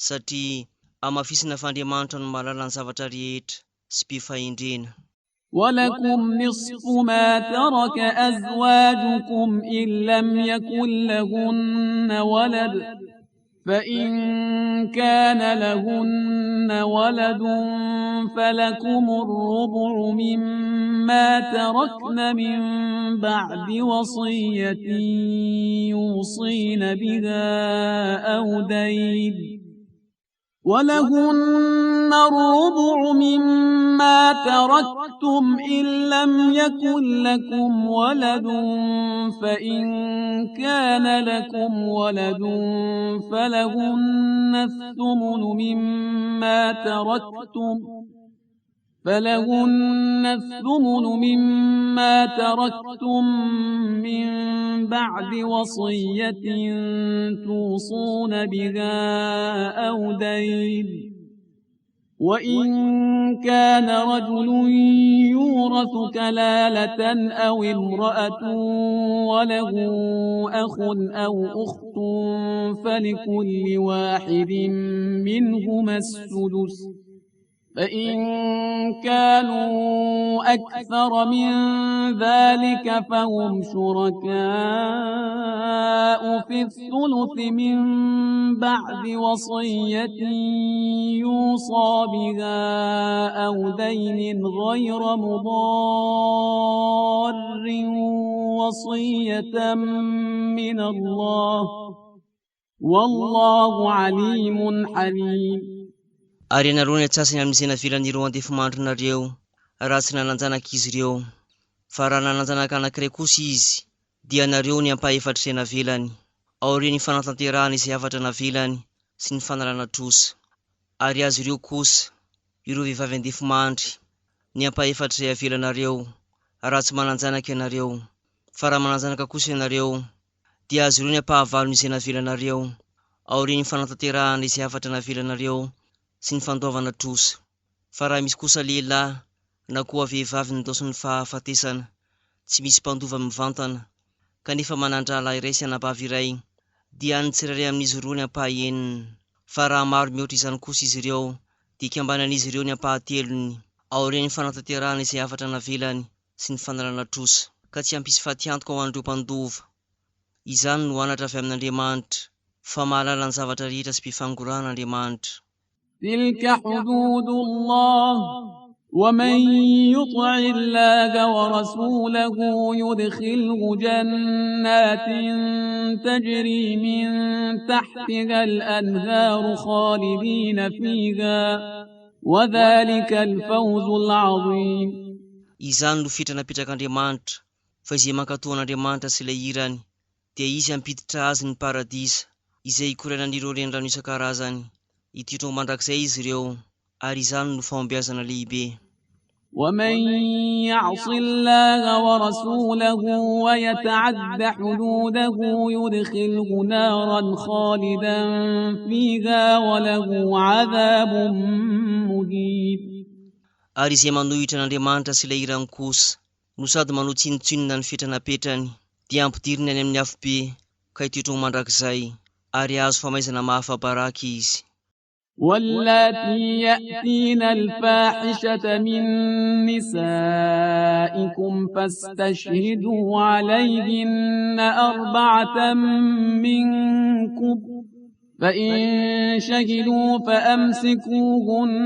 satria amafisina fa Andriamanitra no mahalala ny zavatra rehetra sy be fahendrena. ولكم نصف ما ترك أزواجكم إن لم يكن لهن ولد فإن كان لهن ولد فلكم الربع مما تركن من بعد وصية يوصين بها أو دين ولهن الربع مما تركتم إن لم يكن لكم ولد فإن كان لكم ولد فلهن الثمن مما تركتم من بعد وصية توصون بها أو دين وإن كان رجل يورث كلالة أو امرأة وله أخ أو أخت فلكل واحد منهما السدس فإن كانوا أكثر من ذلك فهم شركاء في الثلث من بعد وصية يوصى بها أو دين غير مضار وصية من الله والله عليم حليم. Ary ianareo ny atsasany amin'ny senavelan'ireo andefo mandrinareo raha tsy nananjanaka izy ireo, fa raha nananjanaka anankiray kosa izy, dia nareo ny ampaha-efatra senavelany, aorian'ny fanatanterahana izay afatra navelany sy ny fanalana trosa. Ary azy ireo kosa, ireo vehivavy andefo mandry, ny ampaha-efatra izay avelanareo raha tsy mananjanaka ianareo, fa raha mananjanaka kosa ianareo, dia azy ireo ny ampahavalony izay navelanareo, aorian'ny fanatanterahana izay afatra navelanareo sy ny fandoavana trosa. Fa raha misy kosa lehilahy na koa vehivavy nidoson'ny fahafatesana, tsy misy mpandova mivantana, kanefa manandrala iray sy anabavy iray, dia ny tsirairay amin'izy ireo ny ampaha-enina. Fa raha maro mihoatra izany kosa izy ireo, dia ikambanan'izy ireo ny ampaha-telony, aorian'ny fanatanterahana izay afatra navelany sy ny fanalana trosa. Ka tsy hampisy fatiantoka ho an'ireo mpandova. Izany no anatra avy amin'Andriamanitra, fa mahalala ny zavatra rehetra sy mpifangoranana Andriamanitra. تلك حدود الله ومن يطع الله ورسوله يدخله جنات تجري من تحتها الأنهار خالدين فيها وذلك الفوز العظيم. Izany no fitranapitrakan'Andriamanitra, fa izay mankatoa an'Andriamanitra sy ilay irany, dia izy ampiditra azy ny paradisa izay ikoranan'ireo renirano isan-karazany. Ititro mandrakizay izy ireo, ary izany no fahombiazana lehibe. ومن يعص الله ورسوله ويتعد حدوده يدخله نارا خالدا فيها وله عذاب مهين. Ary izay manohitra an'Andriamanitra sy ilay irany kosa, no sady manohy tsinotsinona ny fitranapetrany, dia ampidiriny any amin'ny afobe ka hitotro mandrakizay, ary azo famaizana mahafabaraka izy. واللاتي يأتين الفاحشة من نسائكم فاستشهدوا عليهن 4 منكم فإن شهدوا فأمسكوهن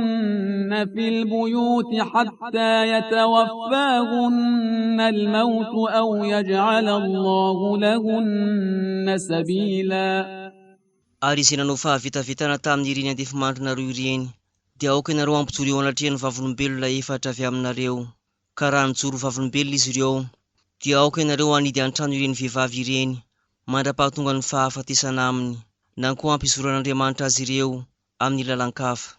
في البيوت حتى يتوفاهن الموت أو يجعل الله لهن سبيلا. Ary izay nanao fahavitavitana tamin'ny ireny andefo mandrinareo ireny, dia aoka ianareo ampijoro eo anatrehany vavolombelona 4 avy aminareo. Ka raha nijoro vavolombelona izy ireo, dia aoka ianareo anidy an-trano ireny vehivavy ireny, mandra-pahatonga ny fahafatesana aminy, na koa ampizoroan'Andriamanitra azy ireo amin'ny lalan-kafa.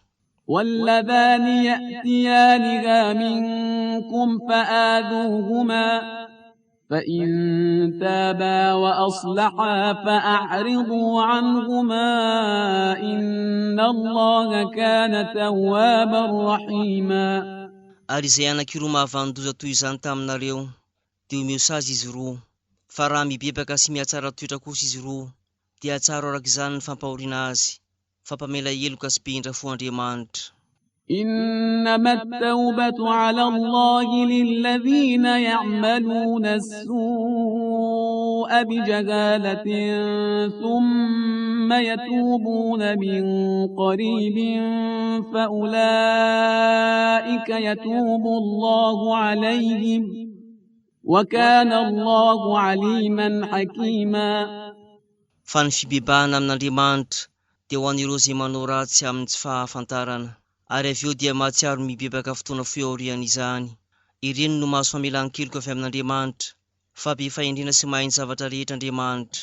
واللذان يأتيانها منكم فآذوهما فإن تابا وأصلحا فأعرضوا عنهما إن الله كان توابا رحيما. Ary izay anakiroa mahavandoza toy izany taminareo, dia omeo sazy izy roa, fa raha mibebaka sy mihatsara toetra kosa izy roa, dia tsara arak'izany ny fampahoriana azy, fampamela heloka sy be-indrafo Andriamanitra. إنما التوبة على الله للذين يعملون السوء بجهالة ثم يتوبون من قريب فأولئك يتوب الله عليهم وكان الله عليما حكيما. Fa ny fibebahana amin'Andriamanitra dia ho an'ireo izay manao ratsy amin'ny tsy fahafantarana, ary avy eo dia mahatsiaro mibebaka fotoana fiaoriana izany. Ireny no mahazo famelan-keloka avy amin'Andriamanitra, fa be fahendrena sy mahay ny zavatra rehetra Andriamanitra.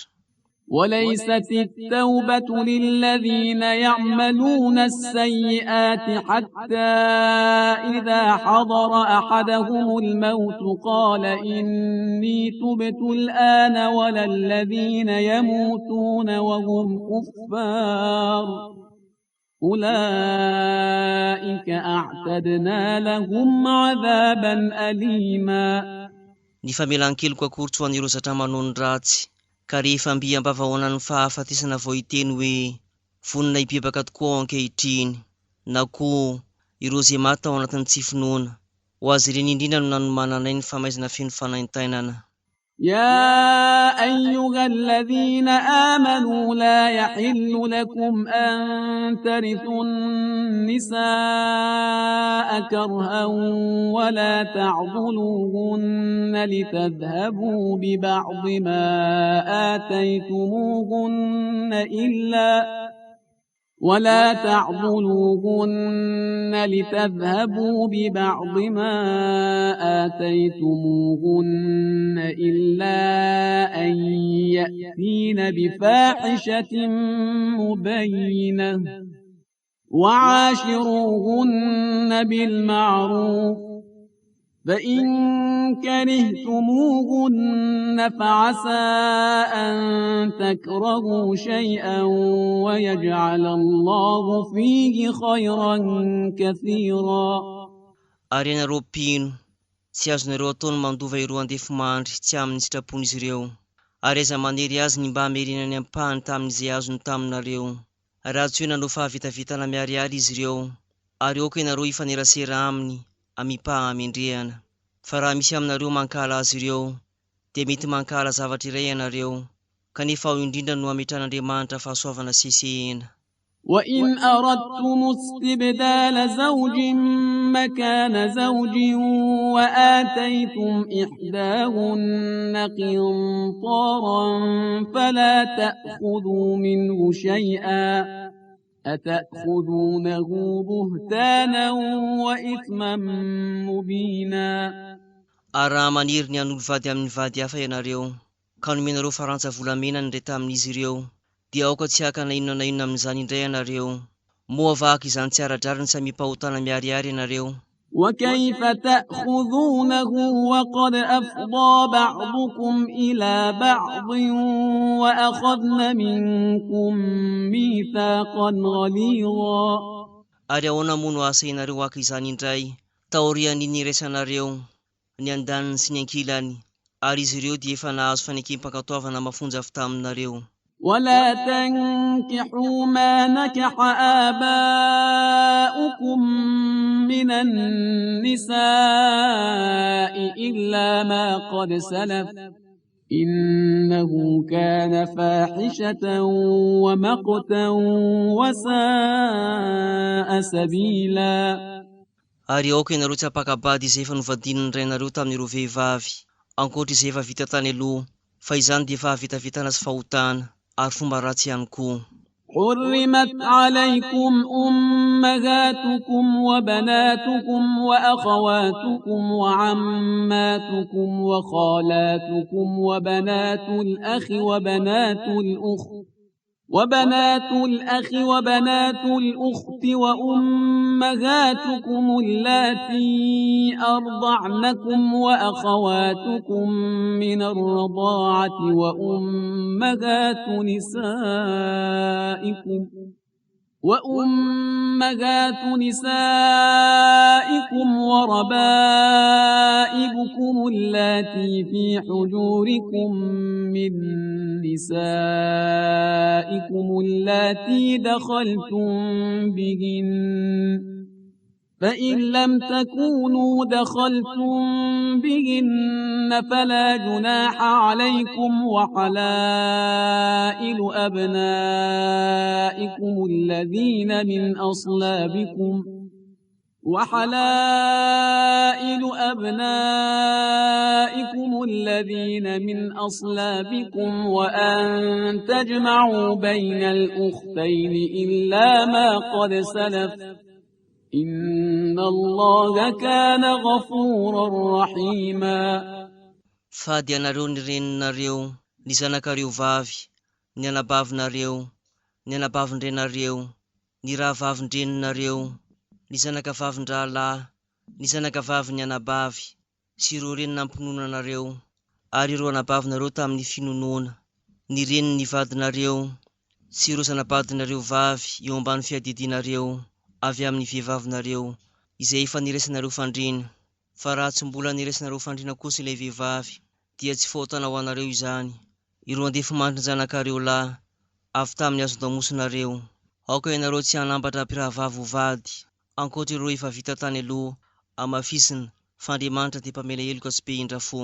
وليست التوبة للذين يعملون السيئات حتى إذا حضر أحدهم الموت قال إني تبت الآن ولا الذين يموتون وهم كفار أولئك أعتدنا لهم عذابا أليما. Ny famelan-keloka akory ho an'ireo zatra manao ny ratsy, ka rehefa mbiam-bavahoana ny fahafatesana vao hiteny hoe vonina hibebaka tokoa ao ankehitriny, na koa ireo izay maty ao anatin'ny tsy finoana, ho azy ireny indrindra no nanomanana ny famaizana feno fanaintainana. يا أيها الذين آمنوا لا يحل لكم أن ترثوا النساء كرها ولا تعضلوهن لتذهبوا ببعض ما آتيتموهن إلا أن يأتين بفاحشة مبينة وعاشروهن بالمعروف فإن كرهتموهن فعسى أن تكرهوا شيئا ويجعل الله فيه خيرا كثيرا. Ary ianareo mpino, tsy azonareo ataony mandova ireo andefimandry tsy amin'ny sitrapon'izy ireo, ary aiza manery azy ny mba hamerenany ampahany tamin'izay azony taminareo. Raha tsy hoe nanao fahavitavitana miariary izy ireo, ary aoka ianareo hifanerasera aminy amipaha amendrehana. Fa raha misy aminareo mankala azy ireo, dia mety mankala zavatra iray ianareo, kanefa ao indrindra no hametran'Andriamanitra fahasoavana sesehena. وإن أردتم استبدال زوج مكان زوج وآتيتم إحداهن قنطارا فلا تأخذوا منه شيئا أتأخذونه بهتانا وإثما مبينا. Raha maniry ny hanolo vady amin'ny vady hafa ianareo, ka nomenareo farantsa volamena ny iray tamin'izy ireo, dia aoka tsy hakana inona na inona amin'izany indray ianareo, moa vahaka izany tsy ara-drariny samy mpahotana miariary ianareo. وكيف تأخذونه وقد أفضى بعضكم إلى بعض وأخذن منكم ميثاقا غليظا. Ary ahoana moa no asa ianareo haka izany indray, taorian'ny niraisanareo ny andaniny sy ny ankilany, ary izy ireo dia efa nahazo fanekem-pankatoavana mafonja avy taminareo. ولا تنكحوا ما نكح آباؤكم من النساء إلا ما قد سلف إنه كان فاحشة ومقتا وساء سبيلا. Ary aoka ianareo tsy hapakabady izay efa novadininy rainareo tamin'ireo vehivavy, ankoatra izay efa vita tany aloha, fa izany dia fahavitavitana sy fahotana, ary fomba ratsy ihany koa. حرمت عليكم أمهاتكم وبناتكم وأخواتكم وعماتكم وخالاتكم وبنات الأخ وبنات الأخت وأمهاتكم اللاتي أرضعنكم وأخواتكم من الرضاعة وأمهات نسائكم وربائبكم اللاتي في حجوركم من نسائكم اللاتي دخلتم بهن فإن لم تكونوا دخلتم بهن فلا جناح عليكم وحلائل أبنائكم الذين من أصلابكم وأن تجمعوا بين الأختين إلا ما قد سلف إن الله كان غفورا رحيما. Fady ianareo ny reninareo, ny zanakareo vavy, ny anabavinareo, ny anabavin-drenareo, ny rahavavin-dreninareo, ny zanakavavin-drahalahy, ny zanakavavin-ny anabavy, sy ireo renina ampinonanareo, ary ireo anabavinareo tamin'ny finonoana, ny renin'ny vadinareo, Tsy ireo zanabadinareo vavy eo ambany fiadidinareo avy amin'ny vehivavinareo izay efa niresanareo fandrina, fa raha tsy mbola niresanareo fandrina kosa ilay vehivavy dia tsy fahotana ho anareo izany. Ireo andefa mandry zanakareo lahy avy tamin'ny azon-damosonareo, aoka ianareo tsy hanambatra mpirahavavy ho vady, ankoatra ireo efa vita tany aloha, amafisina fa Andriamanitra dia mpamela heloka tsy be hindrafo.